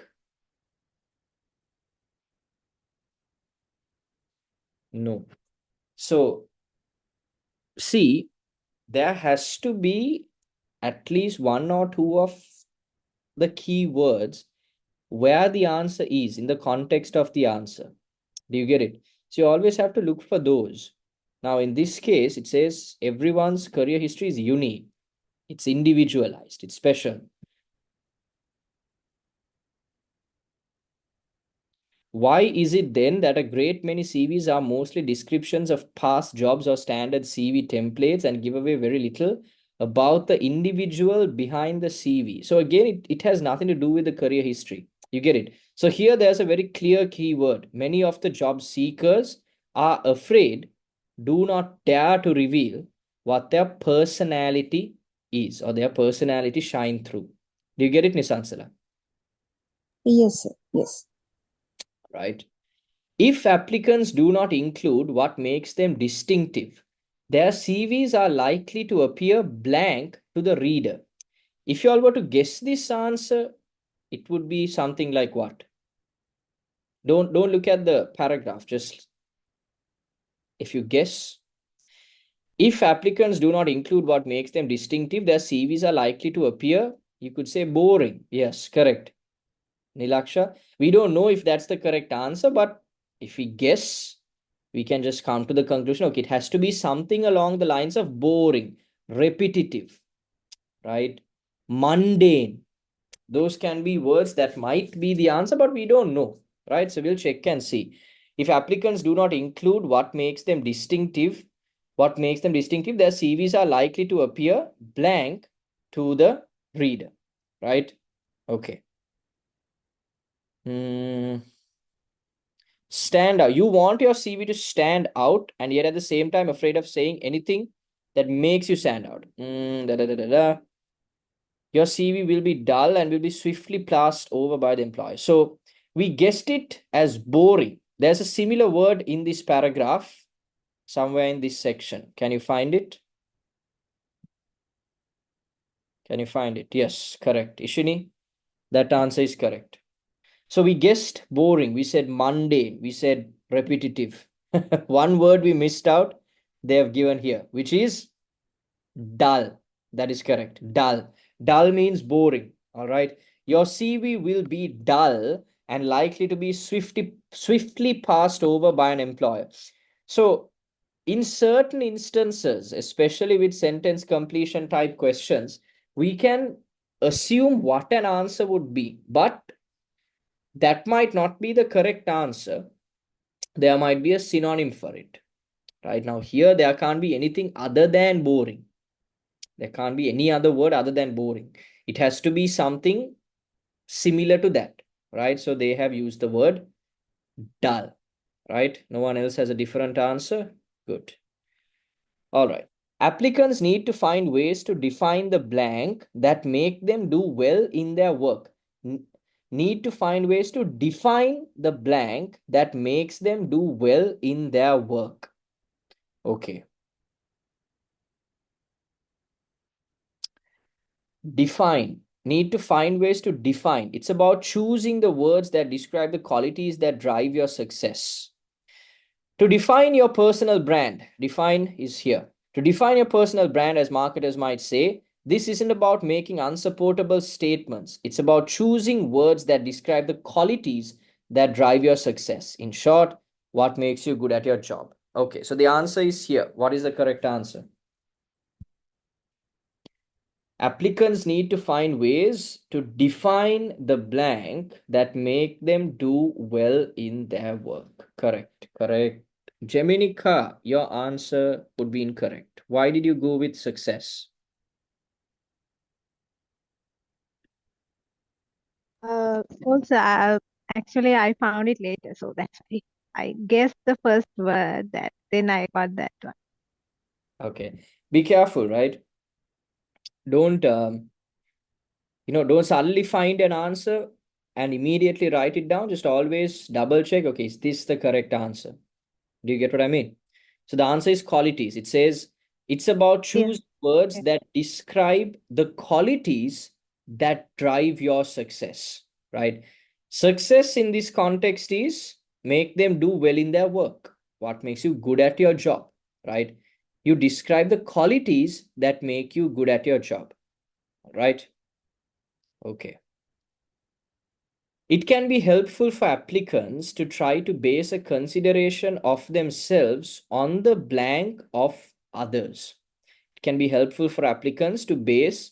A: No. So, see, there has to be at least one or two of the keywords where the answer is in the context of the answer. Do you get it? So you always have to look for those. Now, in this case, it says everyone's career history is unique. It's individualized. It's special. Why is it then that a great many CVs are mostly descriptions of past jobs or standard CV templates and give away very little about the individual behind the CV? So again, it has nothing to do with the career history. You get it? So here there's a very clear keyword. Many of the job seekers are afraid, do not dare to reveal what their personality is or their personality shine through. Do you get it, Nisansala?
D: Yes, sir. Yes.
A: Right? If applicants do not include what makes them distinctive, their CVs are likely to appear blank to the reader. If you all were to guess this answer, it would be something like what? Don't look at the paragraph, just if you guess. If applicants do not include what makes them distinctive, their CVs are likely to appear, you could say, boring. Yes, correct. Nilaksha, we don't know if that's the correct answer, but if we guess, we can just come to the conclusion, okay, it has to be something along the lines of boring, repetitive, right? Mundane. Those can be words that might be the answer, but we don't know, right? So we'll check and see. If applicants do not include what makes them distinctive, their CVs are likely to appear blank to the reader, right? Okay. Stand out. You want your CV to stand out, and yet at the same time afraid of saying anything that makes you stand out. Your CV will be dull and will be swiftly passed over by the employer. So we guessed it as boring. There's a similar word in this paragraph somewhere in this section. Can you find it? Can you find it? Yes, correct. Ishini, that answer is correct. So we guessed boring, we said mundane, we said repetitive. One word we missed out, they have given here, which is dull. That is correct. Dull. Dull means boring. All right. Your CV will be dull and likely to be swiftly passed over by an employer. So in certain instances, especially with sentence completion type questions, we can assume what an answer would be, but that might not be the correct answer. There might be a synonym for it. Right now, here there can't be anything other than boring. There can't be any other word other than boring. It has to be something similar to that, right? So they have used the word dull, right? No one else has a different answer? Good. All right. Applicants need to find ways to define the blank that make them do well in their work. Need to find ways to define the blank that makes them do well in their work. Okay. Define. Need to find ways to define. It's about choosing the words that describe the qualities that drive your success. To define your personal brand, define is here. To define your personal brand, as marketers might say, this isn't about making unsupportable statements. It's about choosing words that describe the qualities that drive your success. In short, what makes you good at your job? Okay, so the answer is here. What is the correct answer? Applicants need to find ways to define the blank that make them do well in their work. Correct, correct. Jeminica, your answer would be incorrect. Why did you go with success?
E: Also, actually, I found it later, so that's why I guessed the first word that then I got that one.
A: Okay, be careful, right? Don't don't suddenly find an answer and immediately write it down. Just always double check. Okay, is this the correct answer? Do you get what I mean? So the answer is qualities. It says it's about choose words
E: Yeah.
A: that describe the qualities that drive your success, right? Success in this context is make them do well in their work. What makes you good at your job, right? You describe the qualities that make you good at your job, right? Okay. It can be helpful for applicants to try to base a consideration of themselves on the blank of others. It can be helpful for applicants to base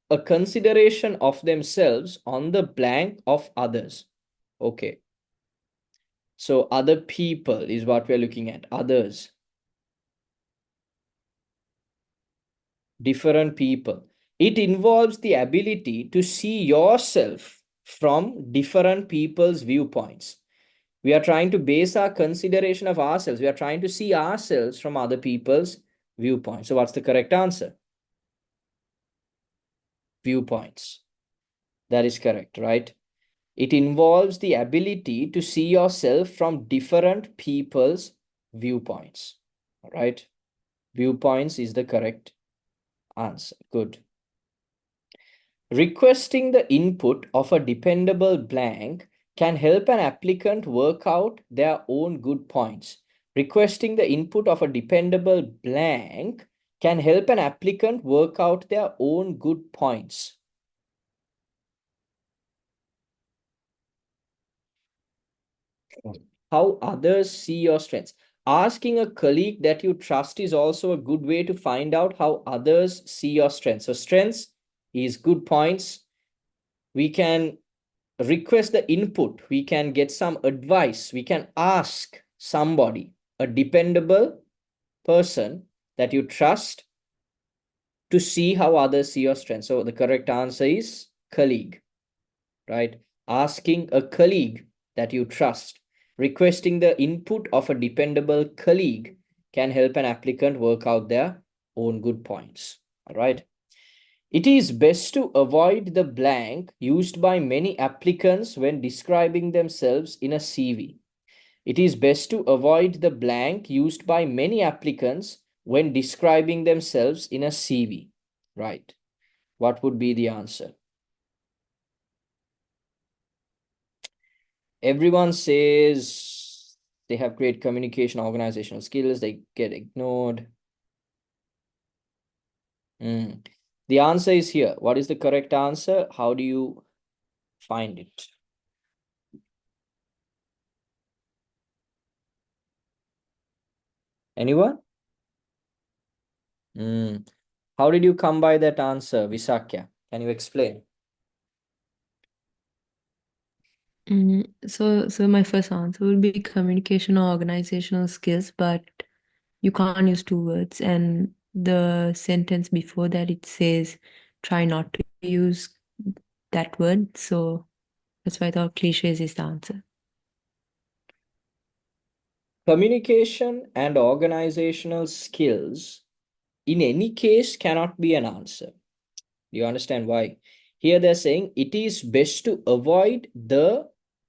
A: a consideration of themselves on the blank of others. Okay. So other people is what we're looking at. Others. Different people. It involves the ability to see yourself from different people's viewpoints. We are trying to base our consideration of ourselves. We are trying to see ourselves from other people's viewpoints. So what's the correct answer? Viewpoints. That is correct, right? It involves the ability to see yourself from different people's viewpoints. All right? Viewpoints is the correct answer. Good. Requesting the input of a dependable blank can help an applicant work out their own good points. Requesting the input of a dependable blank can help an applicant work out their own good points. How others see your strengths. Asking a colleague that you trust is also a good way to find out how others see your strengths. So strengths is good points. We can request the input. We can get some advice. We can ask somebody, a dependable person that you trust, to see how others see your strengths. So the correct answer is colleague, right? Asking a colleague that you trust, requesting the input of a dependable colleague can help an applicant work out their own good points. All right. It is best to avoid the blank used by many applicants when describing themselves in a CV. It is best to avoid the blank used by many applicants when describing themselves in a CV. Right. What would be the answer? Everyone says they have great communication, organizational skills, they get ignored. The answer is here. What is the correct answer? How do you find it? Anyone? How did you come by that answer, Visakya? Can you explain?
H: So my first answer would be communication or organizational skills, but you can't use two words. And the sentence before that, it says try not to use that word. So that's why I thought cliches is the answer.
A: Communication and organizational skills in any case cannot be an answer. Do you understand why? Here they're saying it is best to avoid the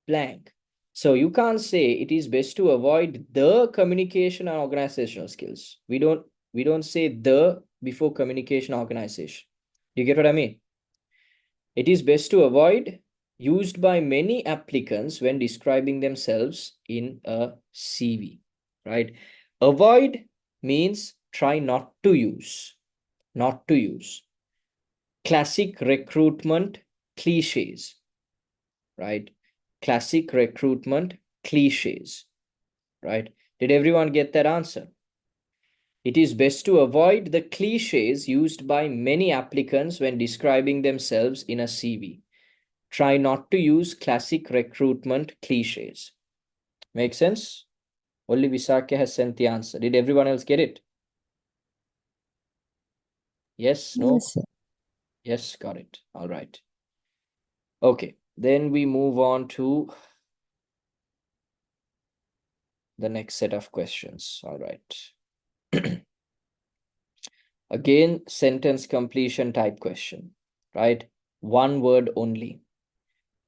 A: blank. So you can't say it is best to avoid the communication and organizational skills. We don't say the before communication organization. Do you get what I mean? It is best to avoid used by many applicants when describing themselves in a CV, right? Avoid means try not to use, not to use. Classic recruitment cliches, right? Classic recruitment cliches, right? Did everyone get that answer? It is best to avoid the cliches used by many applicants when describing themselves in a CV. Try not to use classic recruitment cliches. Make sense? Only Visakya has sent the answer. Did everyone else get it? Yes, no?
D: Yes, sir.
A: Yes, got it. All right. Okay, then we move on to the next set of questions. All right. Again, sentence completion type question, right? One word only.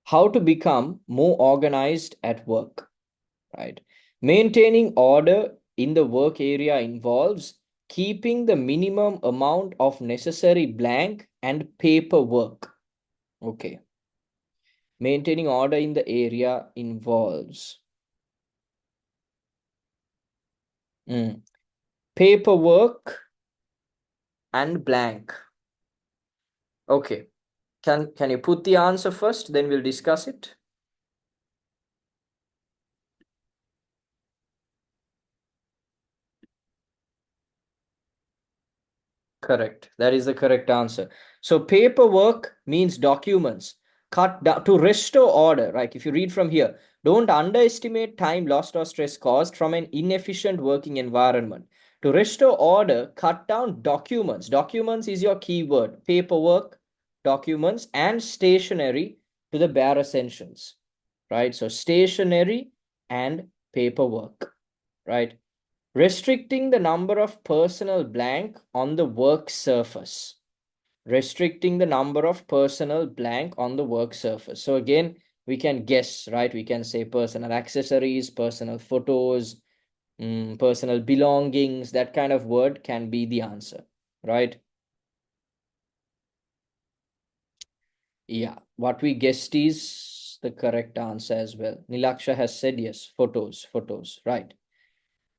A: How to become more organized at work, right? Maintaining order in the work area involves keeping the minimum amount of necessary blank and paperwork. Okay. Maintaining order in the area involves paperwork and blank. Okay. Can you put the answer first, then we'll discuss it? Correct. That is the correct answer. So paperwork means documents cut down to restore order. Right? If you read from here, don't underestimate time lost or stress caused from an inefficient working environment. To restore order, cut down documents. Documents is your keyword. Paperwork, documents, and stationery to the bare essentials. Right? So stationery and paperwork. Right? Restricting the number of personal blank on the work surface. Restricting the number of personal blank on the work surface. So again, we can guess, right? We can say personal accessories, personal photos, personal belongings. That kind of word can be the answer, right? Yeah, what we guessed is the correct answer as well. Nilaksha has said yes, photos, right?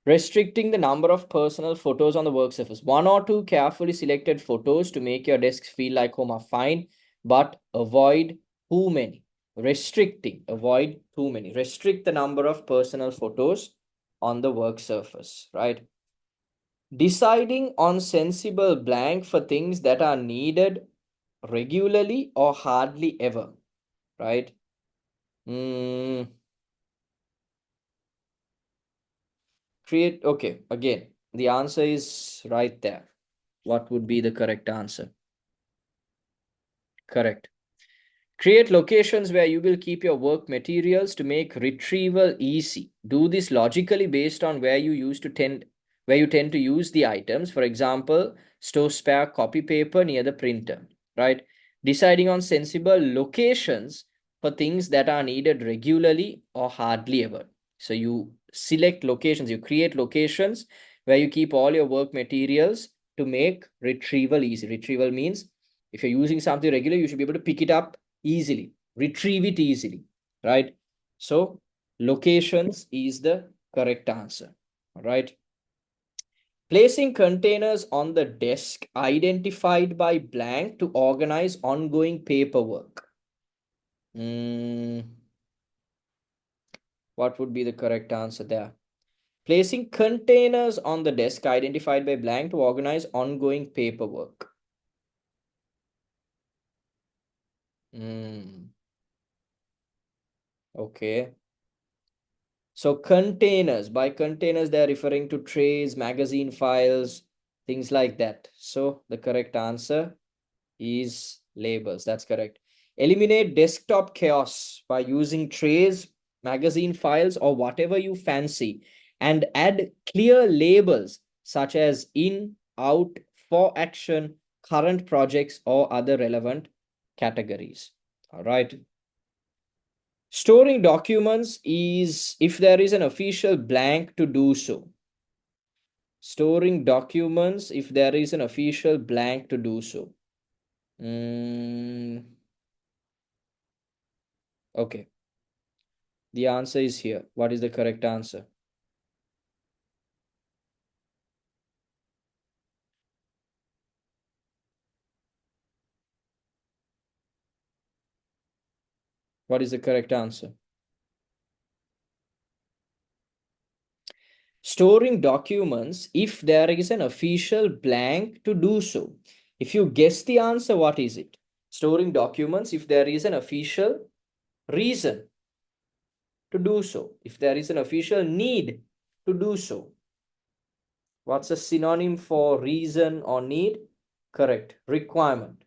A: Restricting the number of personal photos on the work surface. One or two carefully selected photos to make your desk feel like home are fine, but avoid too many. Avoid too many. Restrict the number of personal photos on the work surface, right? Deciding on sensible blank for things that are needed regularly or hardly ever, right? Create, okay, again, the answer is right there. What would be the correct answer? Correct. Create locations where you will keep your work materials to make retrieval easy. Do this logically based on where you tend to use the items. For example, store spare copy paper near the printer, right? Deciding on sensible locations for things that are needed regularly or hardly ever. So you select locations, you create locations where you keep all your work materials to make retrieval easy. Retrieval means if you're using something regular, you should be able to pick it up easily, retrieve it easily, right? So locations is the correct answer, all right? Placing containers on the desk identified by blank to organize ongoing paperwork. What would be the correct answer there? Placing containers on the desk identified by blank to organize ongoing paperwork. Okay. So containers, by containers, they're referring to trays, magazine files, things like that. So the correct answer is labels. That's correct. Eliminate desktop chaos by using trays, magazine files, or whatever you fancy, and add clear labels such as in, out, for action, current projects, or other relevant categories. All right. Storing documents is if there is an official blank to do so. Storing documents if there is an official blank to do so. Okay. The answer is here. What is the correct answer? What is the correct answer? Storing documents if there is an official blank to do so. If you guess the answer, what is it? Storing documents if there is an official reason to do so. If there is an official need to do so. What's a synonym for reason or need? Correct. Requirement.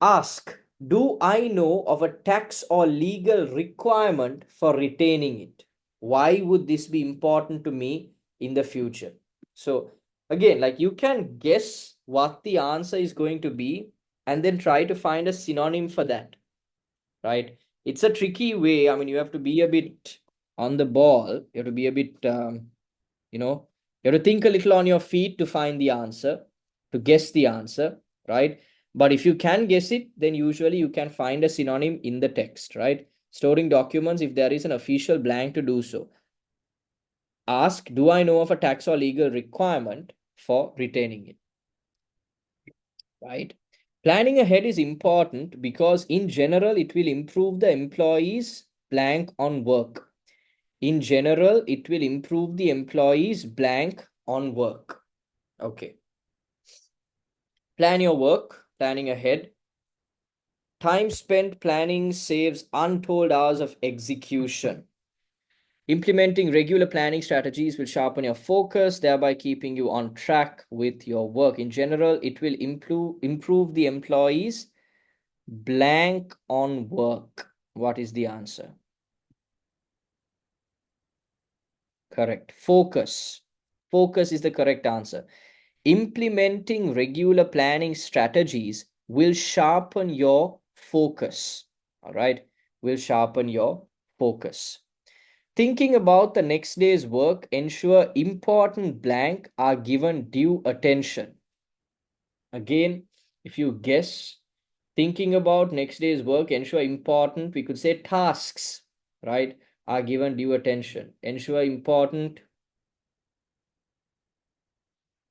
A: Ask, do I know of a tax or legal requirement for retaining it? Why would this be important to me in the future? So again, like you can guess what the answer is going to be and then try to find a synonym for that, right? It's a tricky way. I mean, you have to be a bit on the ball. You have to be a bit, you have to think a little on your feet to find the answer, to guess the answer, right? But if you can guess it, then usually you can find a synonym in the text, right? Storing documents if there is an official blank to do so. Ask, do I know of a tax or legal requirement for retaining it, right? Planning ahead is important because in general, it will improve the employee's blank on work. In general, it will improve the employee's blank on work. Okay. Plan your work, planning ahead. Time spent planning saves untold hours of execution. Implementing regular planning strategies will sharpen your focus, thereby keeping you on track with your work. In general, it will improve the employee's blank on work. What is the answer? Correct. Focus. Focus is the correct answer. Implementing regular planning strategies will sharpen your focus. All right. Will sharpen your focus. Thinking about the next day's work, ensure important blank are given due attention. Again, if you guess, thinking about next day's work, ensure important, we could say tasks, right, are given due attention. Ensure important.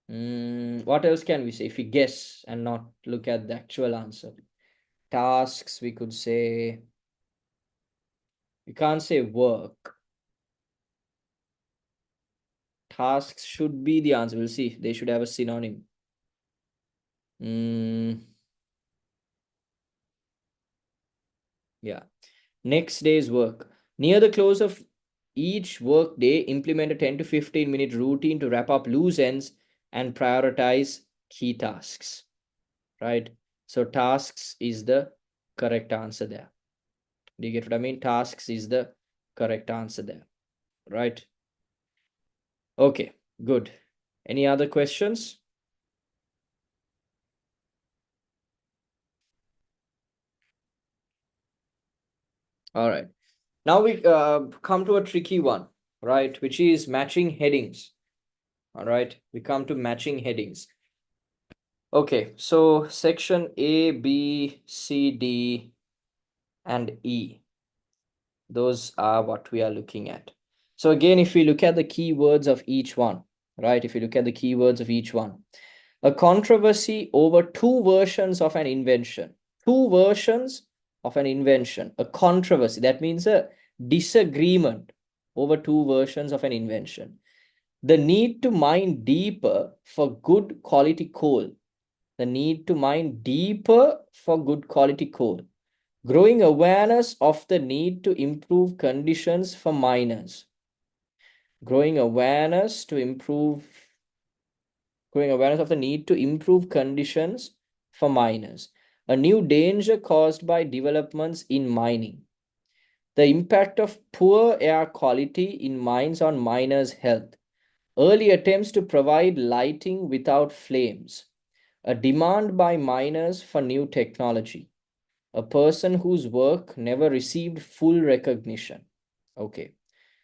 A: What else can we say if we guess and not look at the actual answer? Tasks, we could say, we can't say work. Tasks should be the answer. We'll see. They should have a synonym. Yeah. Next day's work. Near the close of each work day, implement a 10 to 15 minute routine to wrap up loose ends and prioritize key tasks, right? So tasks is the correct answer there. Do you get what I mean? Tasks is the correct answer there, right? Okay, good. Any other questions? All right. Now we come to a tricky one, right? Which is matching headings. All right. We come to matching headings. Okay, so section A, B, C, D, and E. Those are what we are looking at. So again, if we look at the keywords of each one, right? If you look at the keywords of each one, a controversy over two versions of an invention. Two versions of an invention. A controversy, that means a disagreement over two versions of an invention. The need to mine deeper for good quality coal. The need to mine deeper for good quality coal. Growing awareness of the need to improve conditions for miners. Growing awareness of the need to improve conditions for miners. A new danger caused by developments in mining. The impact of poor air quality in mines on miners' health. Early attempts to provide lighting without flames. A demand by miners for new technology. A person whose work never received full recognition. Okay.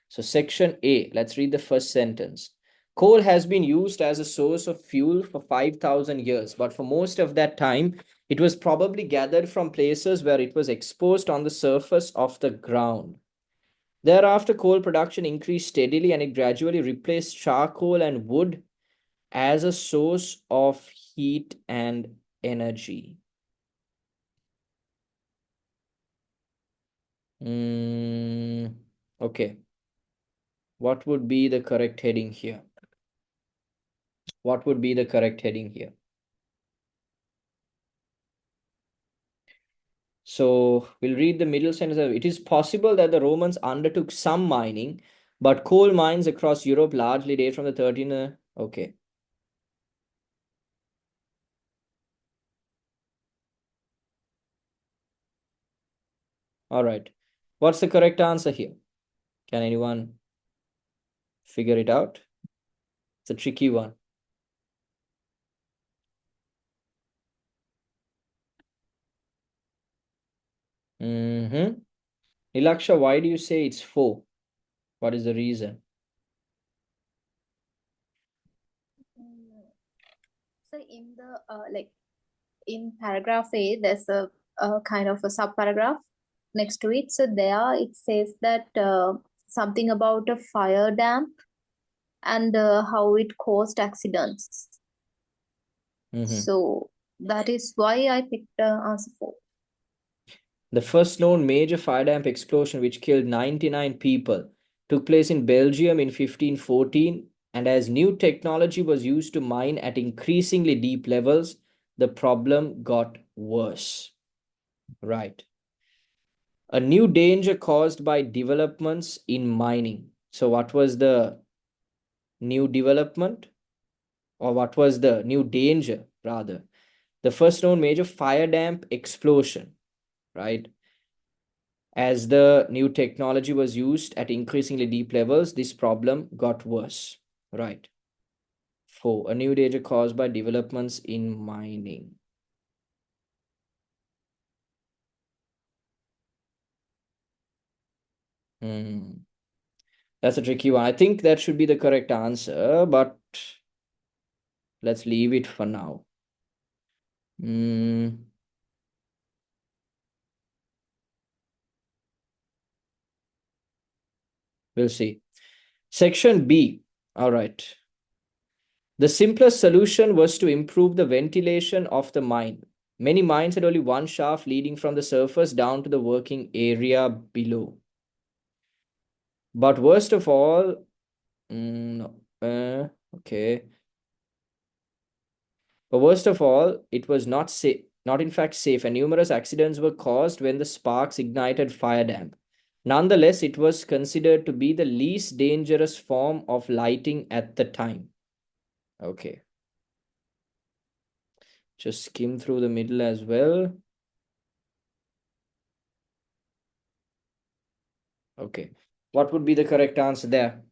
A: So section A, let's read the first sentence. Coal has been used as a source of fuel for 5,000 years, but for most of that time, it was probably gathered from places where it was exposed on the surface of the ground. Thereafter, coal production increased steadily and it gradually replaced charcoal and wood as a source of heat and energy. Okay. What would be the correct heading here? What would be the correct heading here? So we'll read the middle sentence. It is possible that the Romans undertook some mining, but coal mines across Europe largely date from the 13th. Okay. All right. What's the correct answer here? Can anyone figure it out? It's a tricky one. Nilaksha, why do you say it's 4? What is the reason?
F: So in the in paragraph A, there's a kind of a subparagraph next to it. So there it says that something about a fire damp and how it caused accidents. So that is why I picked answer 4.
A: The first known major fire damp explosion, which killed 99 people, took place in Belgium in 1514, and as new technology was used to mine at increasingly deep levels, the problem got worse. Right. A new danger caused by developments in mining. So what was the new development? Or what was the new danger, rather? The first known major fire damp explosion, right? As the new technology was used at increasingly deep levels, this problem got worse, right? 4. A new danger caused by developments in mining. That's a tricky one. I think that should be the correct answer, but let's leave it for now. We'll see. Section B. All right. The simplest solution was to improve the ventilation of the mine. Many mines had only one shaft leading from the surface down to the working area below. But worst of all, okay. But worst of all, it was not safe, not in fact safe, and numerous accidents were caused when the sparks ignited fire damp. Nonetheless, it was considered to be the least dangerous form of lighting at the time. Okay. Just skim through the middle as well. Okay. What would be the correct answer there?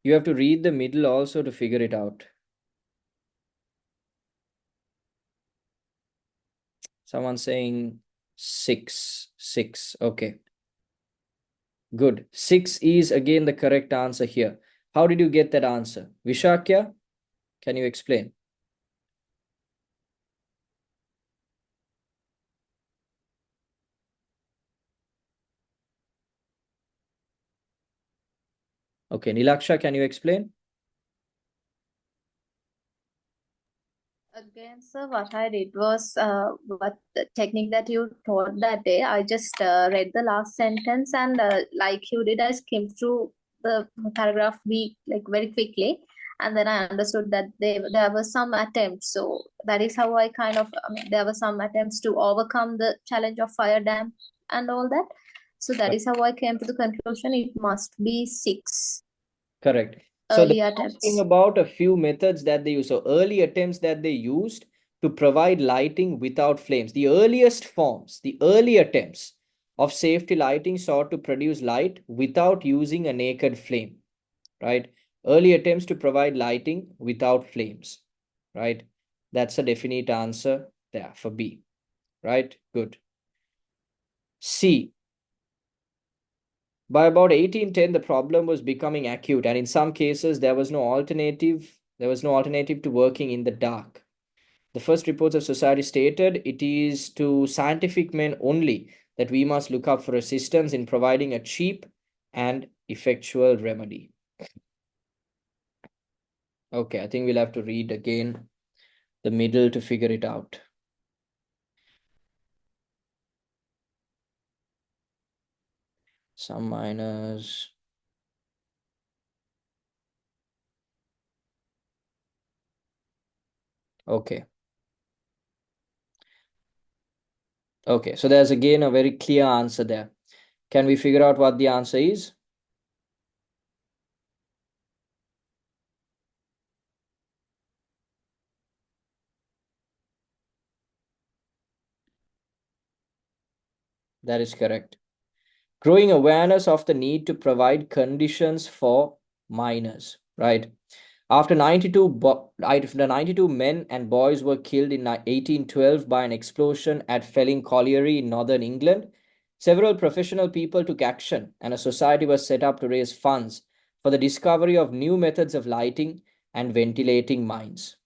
A: You have to read the middle also to figure it out. Someone saying 6. 6. Okay. Good. 6 is again the correct answer here. How did you get that answer? Vishakya, can you explain? Okay, Nilaksha, can you explain?
F: Again, sir, what I did was what the technique that you taught that day. I just read the last sentence and like you did, I skimmed through the paragraph B like very quickly, and then I understood that there were some attempts. So that is how I kind of there were some attempts to overcome the challenge of fire damp and all that. So that is how I came to the conclusion it must be 6
A: Correct. So
F: early
A: they're
F: attempts.
A: talking about a few methods that they use. So early attempts that they used to provide lighting without flames. The earliest forms, the early attempts of safety lighting sought to produce light without using a naked flame, right? Early attempts to provide lighting without flames, right? That's a definite answer there for B, right? Good. C. By about 1810, the problem was becoming acute, and in some cases, there was no alternative. There was no alternative to working in the dark. The first reports of society stated it is to scientific men only that we must look up for assistance in providing a cheap and effectual remedy. Okay, I think we'll have to read again the middle to figure it out. Some minors. Okay. Okay, so there's again a very clear answer there. Can we figure out what the answer is? That is correct. Growing awareness of the need to provide conditions for minors, right? After 92 men and boys were killed in 1812 by an explosion at Felling Colliery in northern England, several professional people took action and a society was set up to raise funds for the discovery of new methods of lighting and ventilating mines,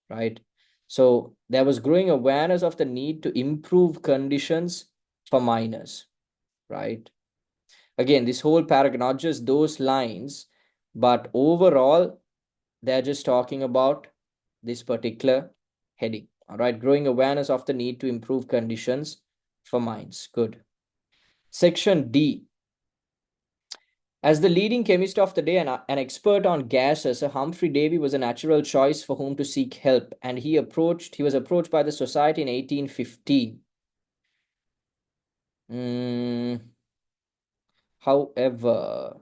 A: right? So there was growing awareness of the need to improve conditions for minors, right? Again, this whole paragraph, not just those lines, but overall, they're just talking about this particular heading. All right, growing awareness of the need to improve conditions for mines. Good. Section D. As the leading chemist of the day and an expert on gases, Sir Humphrey Davy was a natural choice for whom to seek help, and he was approached by the society in 1815. However,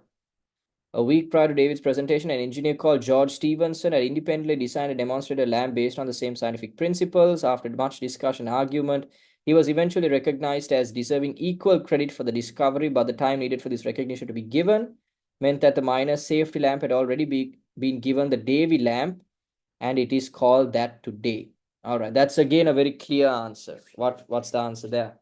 A: a week prior to David's presentation, an engineer called George Stephenson had independently designed and demonstrated a lamp based on the same scientific principles. After much discussion and argument, he was eventually recognized as deserving equal credit for the discovery, but the time needed for this recognition to be given meant that the miner's safety lamp had already been given the Davy lamp, and it is called that today. All right, that's again a very clear answer. What's the answer there?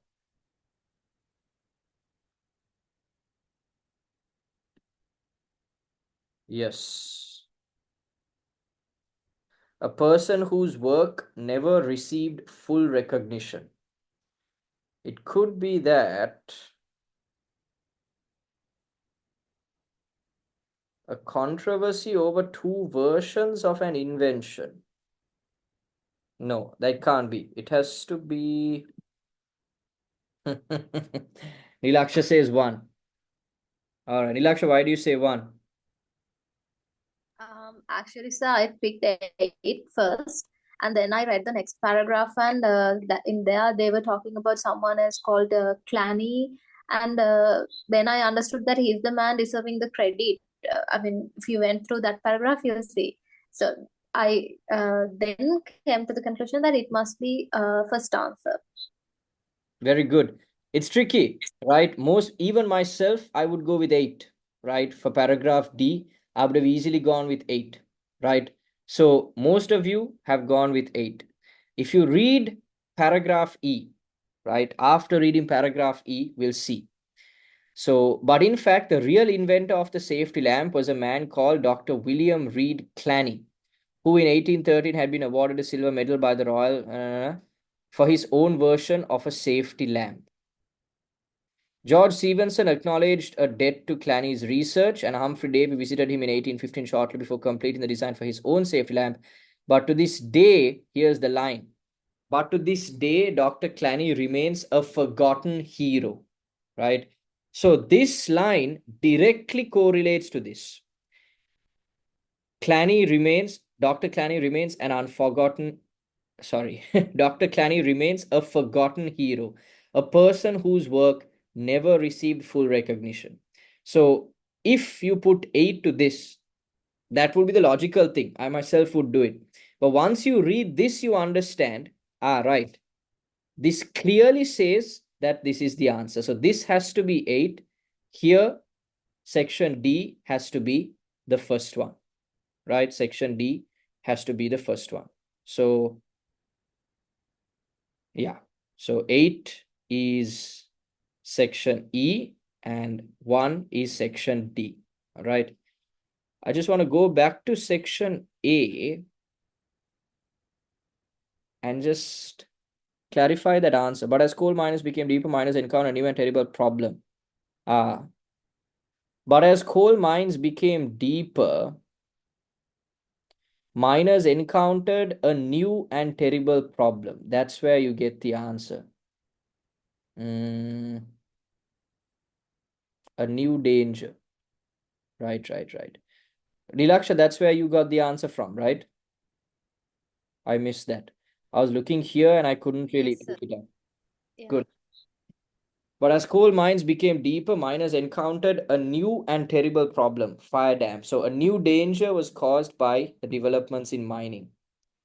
A: Yes. A person whose work never received full recognition. It could be that a controversy over two versions of an invention. No, that can't be. It has to be. Nilaksha says 1. All right, Nilaksha, why do you say 1?
F: Actually, sir, I picked 8 first, and then I read the next paragraph, and that in there they were talking about someone else called Clanny, and then I understood that he's the man deserving the credit. I mean, if you went through that paragraph, you'll see. So I then came to the conclusion that it must be first answer.
A: Very good. It's tricky, right? Even myself, I would go with 8, right? For paragraph D, I would have easily gone with 8, right? So most of you have gone with 8. If you read paragraph E, right? After reading paragraph E, we'll see. So, but in fact, the real inventor of the safety lamp was a man called Dr. William Reed Clanny, who in 1813 had been awarded a silver medal by the Royal for his own version of a safety lamp. George Stephenson acknowledged a debt to Clanny's research, and Humphrey Davy visited him in 1815 shortly before completing the design for his own safety lamp. But to this day, here's the line. But to this day, Dr. Clanny remains a forgotten hero, right? So this line directly correlates to this. Dr. Clanny remains an unforgotten, Dr. Clanny remains a forgotten hero, a person whose work never received full recognition. So if you put 8 to this, that would be the logical thing. I myself would do it. But once you read this, you understand, right, this clearly says that this is the answer. So this has to be 8. Here, section D has to be the first one, right? Section D has to be the first one. So, yeah. So 8 is section E and 1 is section D, all right? I just want to go back to section A and just clarify that answer. But as coal miners became deeper, miners encountered a new and terrible problem. But as coal mines became deeper, miners encountered a new and terrible problem. That's where you get the answer. A new danger. Right. Rilaksha, that's where you got the answer from, right? I missed that. I was looking here and I couldn't really
F: Yes, sir.
A: pick it up.
F: Yeah.
A: Good. But as coal mines became deeper, miners encountered a new and terrible problem, fire dam. So a new danger was caused by the developments in mining.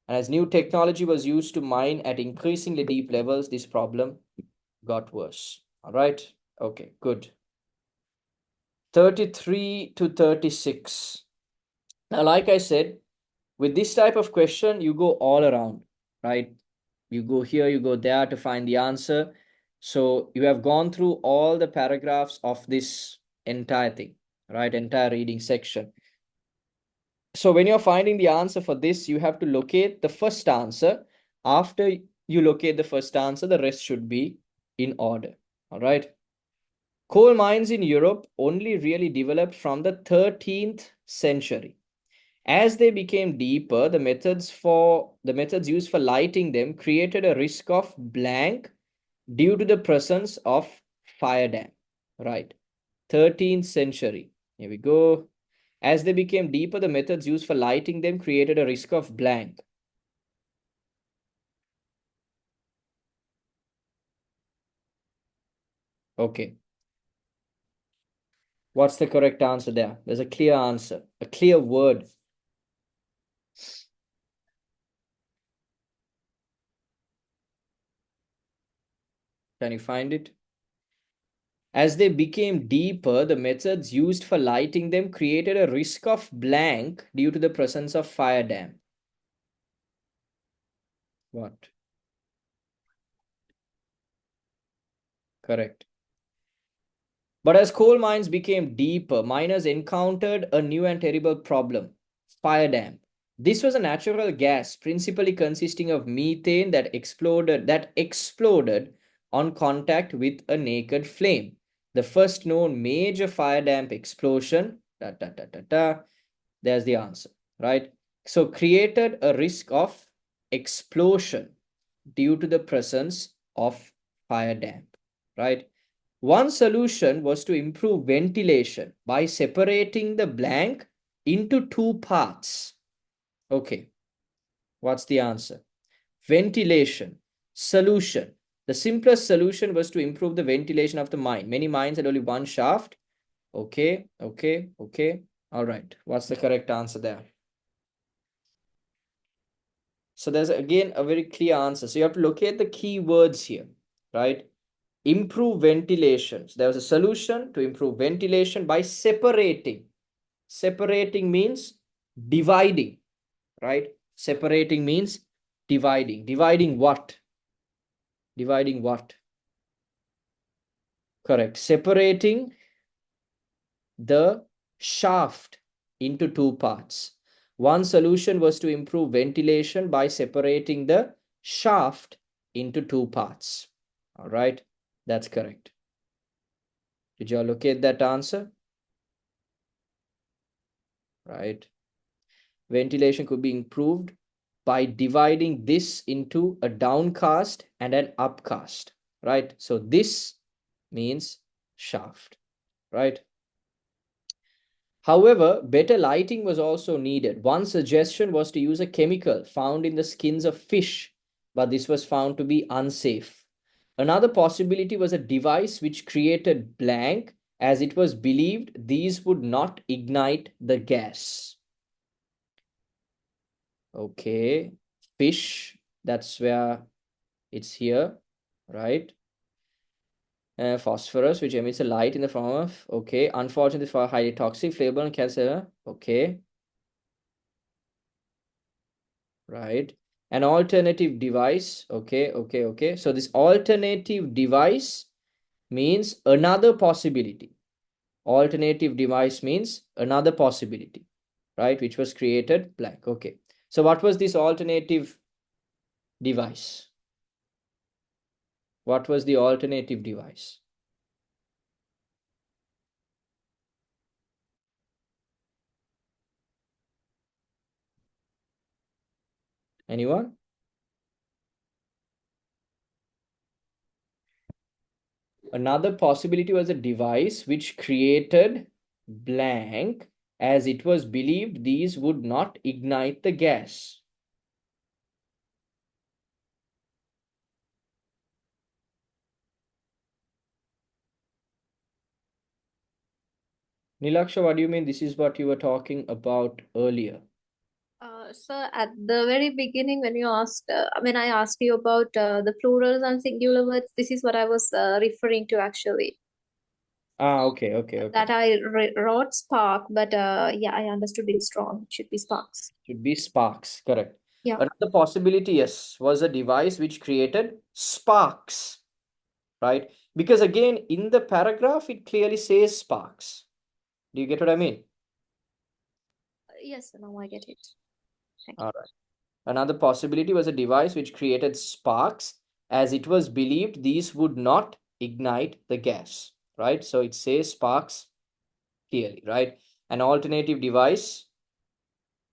A: And as new technology was used to mine at increasingly deep levels, this problem got worse. All right. Okay, good. 33 to 36. Now, like I said, with this type of question, you go all around, right? You go here, you go there to find the answer. So you have gone through all the paragraphs of this entire thing, right? Entire reading section. So when you're finding the answer for this, you have to locate the first answer. After you locate the first answer, the rest should be in order. All right. Coal mines in Europe only really developed from the 13th century. As they became deeper, the methods used for lighting them created a risk of blank due to the presence of fire dam. Right. 13th century. Here we go. As they became deeper, the methods used for lighting them created a risk of blank. Okay. What's the correct answer there? There's a clear answer, a clear word. Can you find it? As they became deeper, the methods used for lighting them created a risk of blank due to the presence of fire dam. What? Correct. But as coal mines became deeper, miners encountered a new and terrible problem, fire dam. This was a natural gas principally consisting of methane that exploded on contact with a naked flame. The first known major fire damp explosion, there's the answer, right? So created a risk of explosion due to the presence of fire damp, right? One solution was to improve ventilation by separating the blank into two parts. Okay, what's the answer? Ventilation. Solution. The simplest solution was to improve the ventilation of the mine. Many mines had only one shaft. Okay. All right. What's the correct answer there? So there's again a very clear answer. So you have to locate the key words here, right? Improve ventilation. So there was a solution to improve ventilation by separating. Separating means dividing, right? Separating means dividing. Dividing what? Dividing what? Correct. Separating the shaft into two parts. One solution was to improve ventilation by separating the shaft into two parts. All right, that's correct. Did you all locate that answer? Right. Ventilation could be improved by dividing this into a downcast and an upcast, right? So this means shaft, right? However, better lighting was also needed. One suggestion was to use a chemical found in the skins of fish, but this was found to be unsafe. Another possibility was a device which created blank, as it was believed these would not ignite the gas. Okay, fish, that's where it's here, right? Phosphorus, which emits a light in the form of, okay, unfortunately for highly toxic, flammable and cancer, okay, right? An alternative device, okay. So this alternative device means another possibility. Alternative device means another possibility, right? Which was created blank, okay. So what was this alternative device? What was the alternative device? Anyone? Another possibility was a device which created blank, as it was believed these would not ignite the gas. Nilaksha, what do you mean? This is what you were talking about earlier.
F: So at the very beginning, when I asked you about the plurals and singular words, this is what I was referring to actually.
A: Okay.
F: That I wrote spark, but yeah, I understood it's wrong. It should be sparks.
A: Should be sparks, correct.
F: Yeah.
A: Another possibility, yes, was a device which created sparks, right? Because again, in the paragraph, it clearly says sparks. Do you get what I mean?
F: Yes, now I get it. Thank you.
A: All right. Another possibility was a device which created sparks, as it was believed these would not ignite the gas, right? So it says sparks clearly, right? An alternative was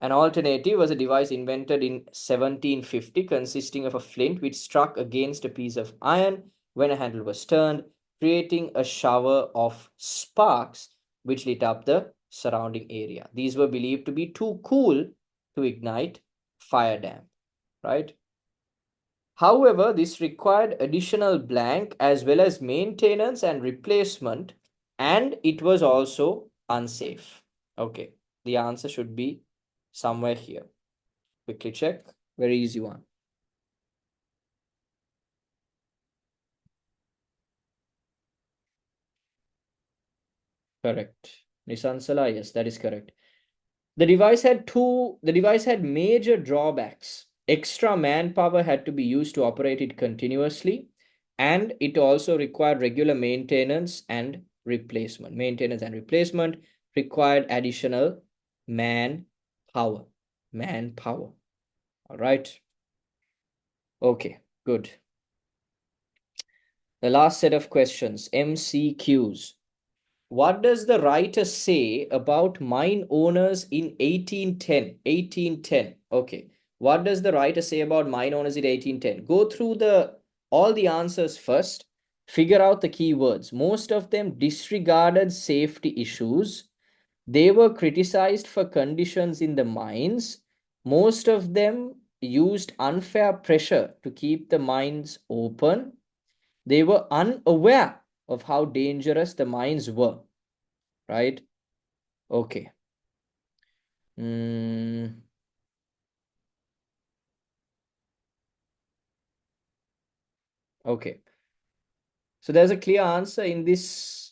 A: a device invented in 1750 consisting of a flint which struck against a piece of iron when a handle was turned, creating a shower of sparks which lit up the surrounding area. These were believed to be too cool to ignite fire damp, right? However, this required additional blank as well as maintenance and replacement, and it was also unsafe. Okay, the answer should be somewhere here. Quickly check. Very easy one. Correct. Nisansala, yes, that is correct. The device had major drawbacks. Extra manpower had to be used to operate it continuously, and it also required regular maintenance and replacement. Maintenance and replacement required additional manpower. Manpower. All right. Okay, good. The last set of questions, MCQs. What does the writer say about mine owners in 1810? 1810. Okay. What does the writer say about mine owners in 1810? Go through all the answers first. Figure out the key words. Most of them disregarded safety issues. They were criticized for conditions in the mines. Most of them used unfair pressure to keep the mines open. They were unaware of how dangerous the mines were, right? Okay. Okay. So there's a clear answer in this.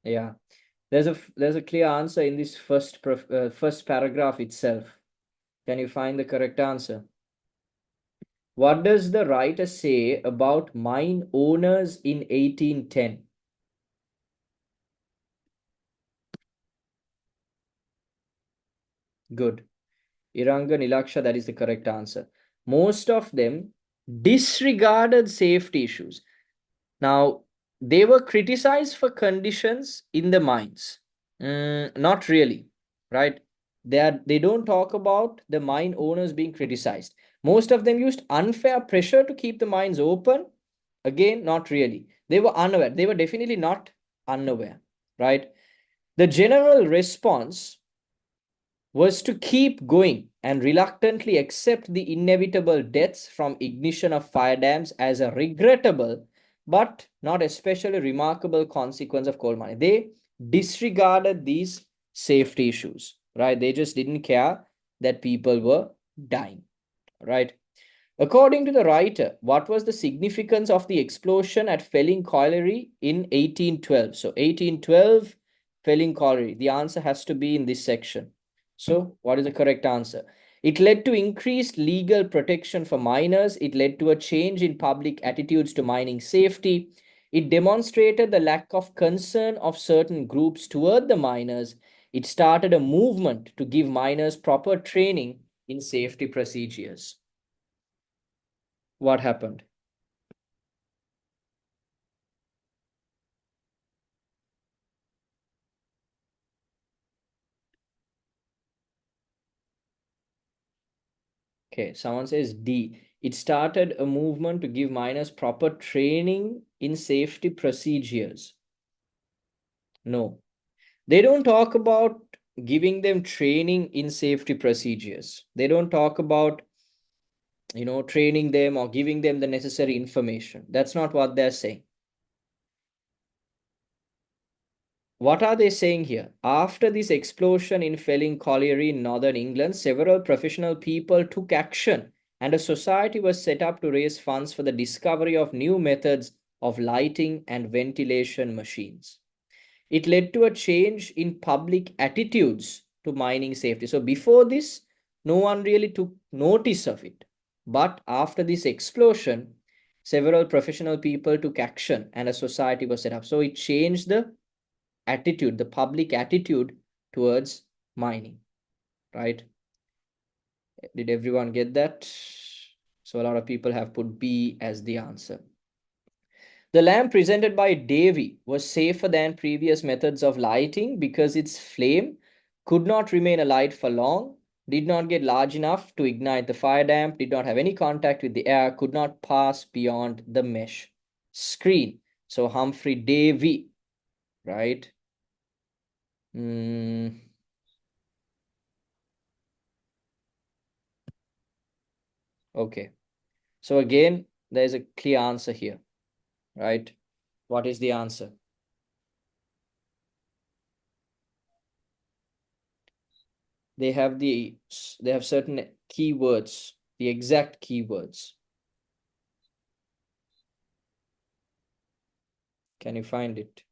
A: Yeah. There's a clear answer in this first paragraph itself. Can you find the correct answer? What does the writer say about mine owners in 1810? Good. Iranga Nilaksha, that is the correct answer. Most of them disregarded safety issues. Now, they were criticized for conditions in the mines. Not really, right? They don't talk about the mine owners being criticized. Most of them used unfair pressure to keep the mines open. Again, not really. They were unaware. They were definitely not unaware, right? The general response was to keep going and reluctantly accept the inevitable deaths from ignition of fire dams as a regrettable but not especially remarkable consequence of coal mining. They disregarded these safety issues, right? They just didn't care that people were dying, right? According to the writer, what was the significance of the explosion at Felling Colliery in 1812? So 1812, Felling Colliery. The answer has to be in this section. So what is the correct answer? It led to increased legal protection for miners. It led to a change in public attitudes to mining safety. It demonstrated the lack of concern of certain groups toward the miners. It started a movement to give miners proper training in safety procedures. What happened? Okay, someone says D. It started a movement to give miners proper training in safety procedures. No, they don't talk about giving them training in safety procedures. They don't talk about, training them or giving them the necessary information. That's not what they're saying. What are they saying here? After this explosion in Felling Colliery in northern England, several professional people took action and a society was set up to raise funds for the discovery of new methods of lighting and ventilation machines. It led to a change in public attitudes to mining safety. So before this, no one really took notice of it. But after this explosion, several professional people took action and a society was set up. So it changed the attitude, the public attitude towards mining, right? Did everyone get that? So a lot of people have put B as the answer. The lamp presented by Davy was safer than previous methods of lighting because its flame could not remain alight for long, did not get large enough to ignite the fire damp, did not have any contact with the air, could not pass beyond the mesh screen. So Humphrey Davy, right? Okay. So again, there is a clear answer here, right? What is the answer? They have certain keywords, the exact keywords. Can you find it?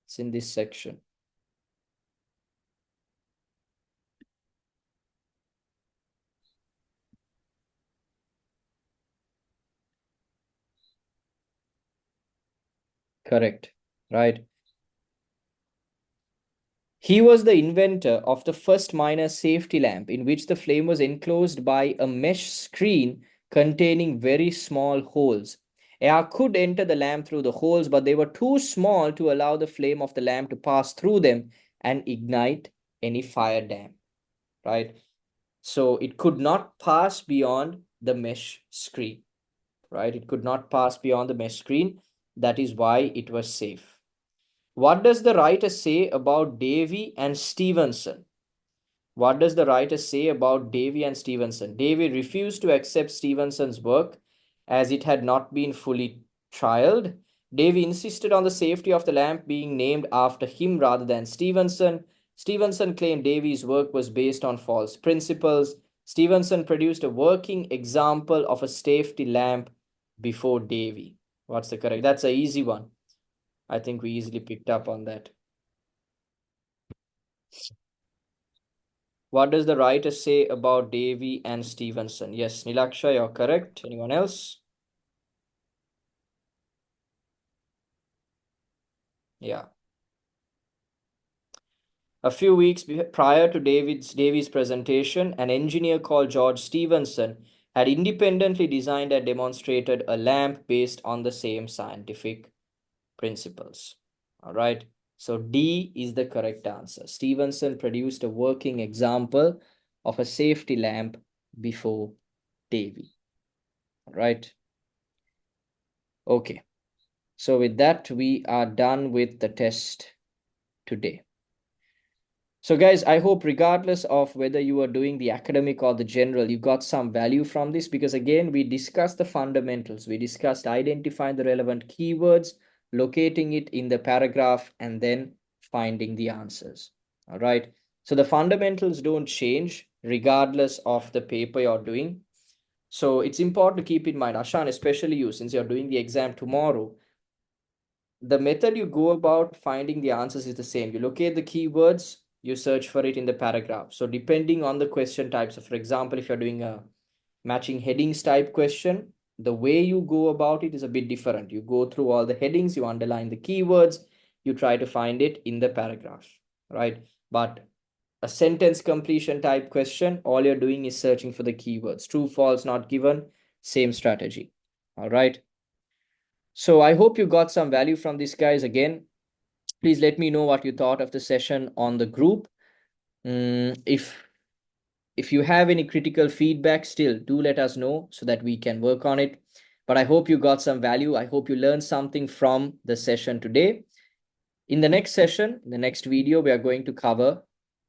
A: It's in this section. Correct, right? He was the inventor of the first miner safety lamp, in which the flame was enclosed by a mesh screen containing very small holes. Air could enter the lamp through the holes, but they were too small to allow the flame of the lamp to pass through them and ignite any fire damp, right? So it could not pass beyond the mesh screen, right? It could not pass beyond the mesh screen. That is why it was safe. What does the writer say about Davy and Stevenson? What does the writer say about Davy and Stevenson? Davy refused to accept Stevenson's work as it had not been fully trialed. Davy insisted on the safety of the lamp being named after him rather than Stevenson. Stevenson claimed Davy's work was based on false principles. Stevenson produced a working example of a safety lamp before Davy. What's the correct? That's an easy one. I think we easily picked up on that. What does the writer say about Davy and Stevenson? Yes, Nilaksha, you're correct. Anyone else? Yeah. A few weeks prior to Davy's presentation, an engineer called George Stevenson had independently designed and demonstrated a lamp based on the same scientific principles. All right. So D is the correct answer. Stevenson produced a working example of a safety lamp before Davy. All right. Okay. So with that, we are done with the test today. So guys, I hope regardless of whether you are doing the academic or the general, you got some value from this, because again, we discussed the fundamentals. We discussed identifying the relevant keywords, locating it in the paragraph, and then finding the answers. All right. So the fundamentals don't change regardless of the paper you're doing. So it's important to keep in mind, Ashan, especially you, since you're doing the exam tomorrow, the method you go about finding the answers is the same. You locate the keywords, you search for it in the paragraph. So depending on the question type, so for example, if you're doing a matching headings type question, the way you go about it is a bit different. You go through all the headings, you underline the keywords, you try to find it in the paragraph, right? But a sentence completion type question, all you're doing is searching for the keywords. True, false, not given, same strategy. All right. So I hope you got some value from this, guys. Again, please let me know what you thought of the session on the group. If you have any critical feedback, still do let us know so that we can work on it. But I hope you got some value. I hope you learned something from the session today. In the next session, in the next video, we are going to cover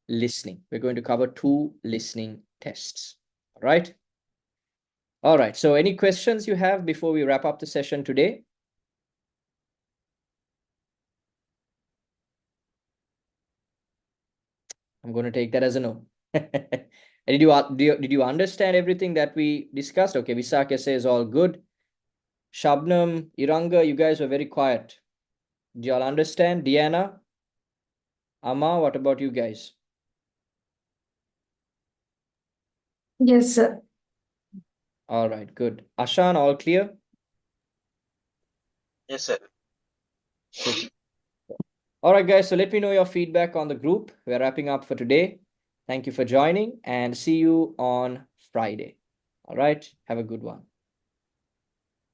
A: listening. We're going to cover 2 listening tests. All right. All right. So any questions you have before we wrap up the session today? I'm going to take that as a no. Did you understand everything that we discussed? Okay, Visakha says all good. Shabnam, Iranga, you guys were very quiet. Do y'all understand? Diana, Amma, what about you guys?
B: Yes, sir.
A: All right, good. Ashan, all clear?
G: Yes, sir.
A: Super. All right, guys, so let me know your feedback on the group. We're wrapping up for today. Thank you for joining and see you on Friday. All right, have a good one.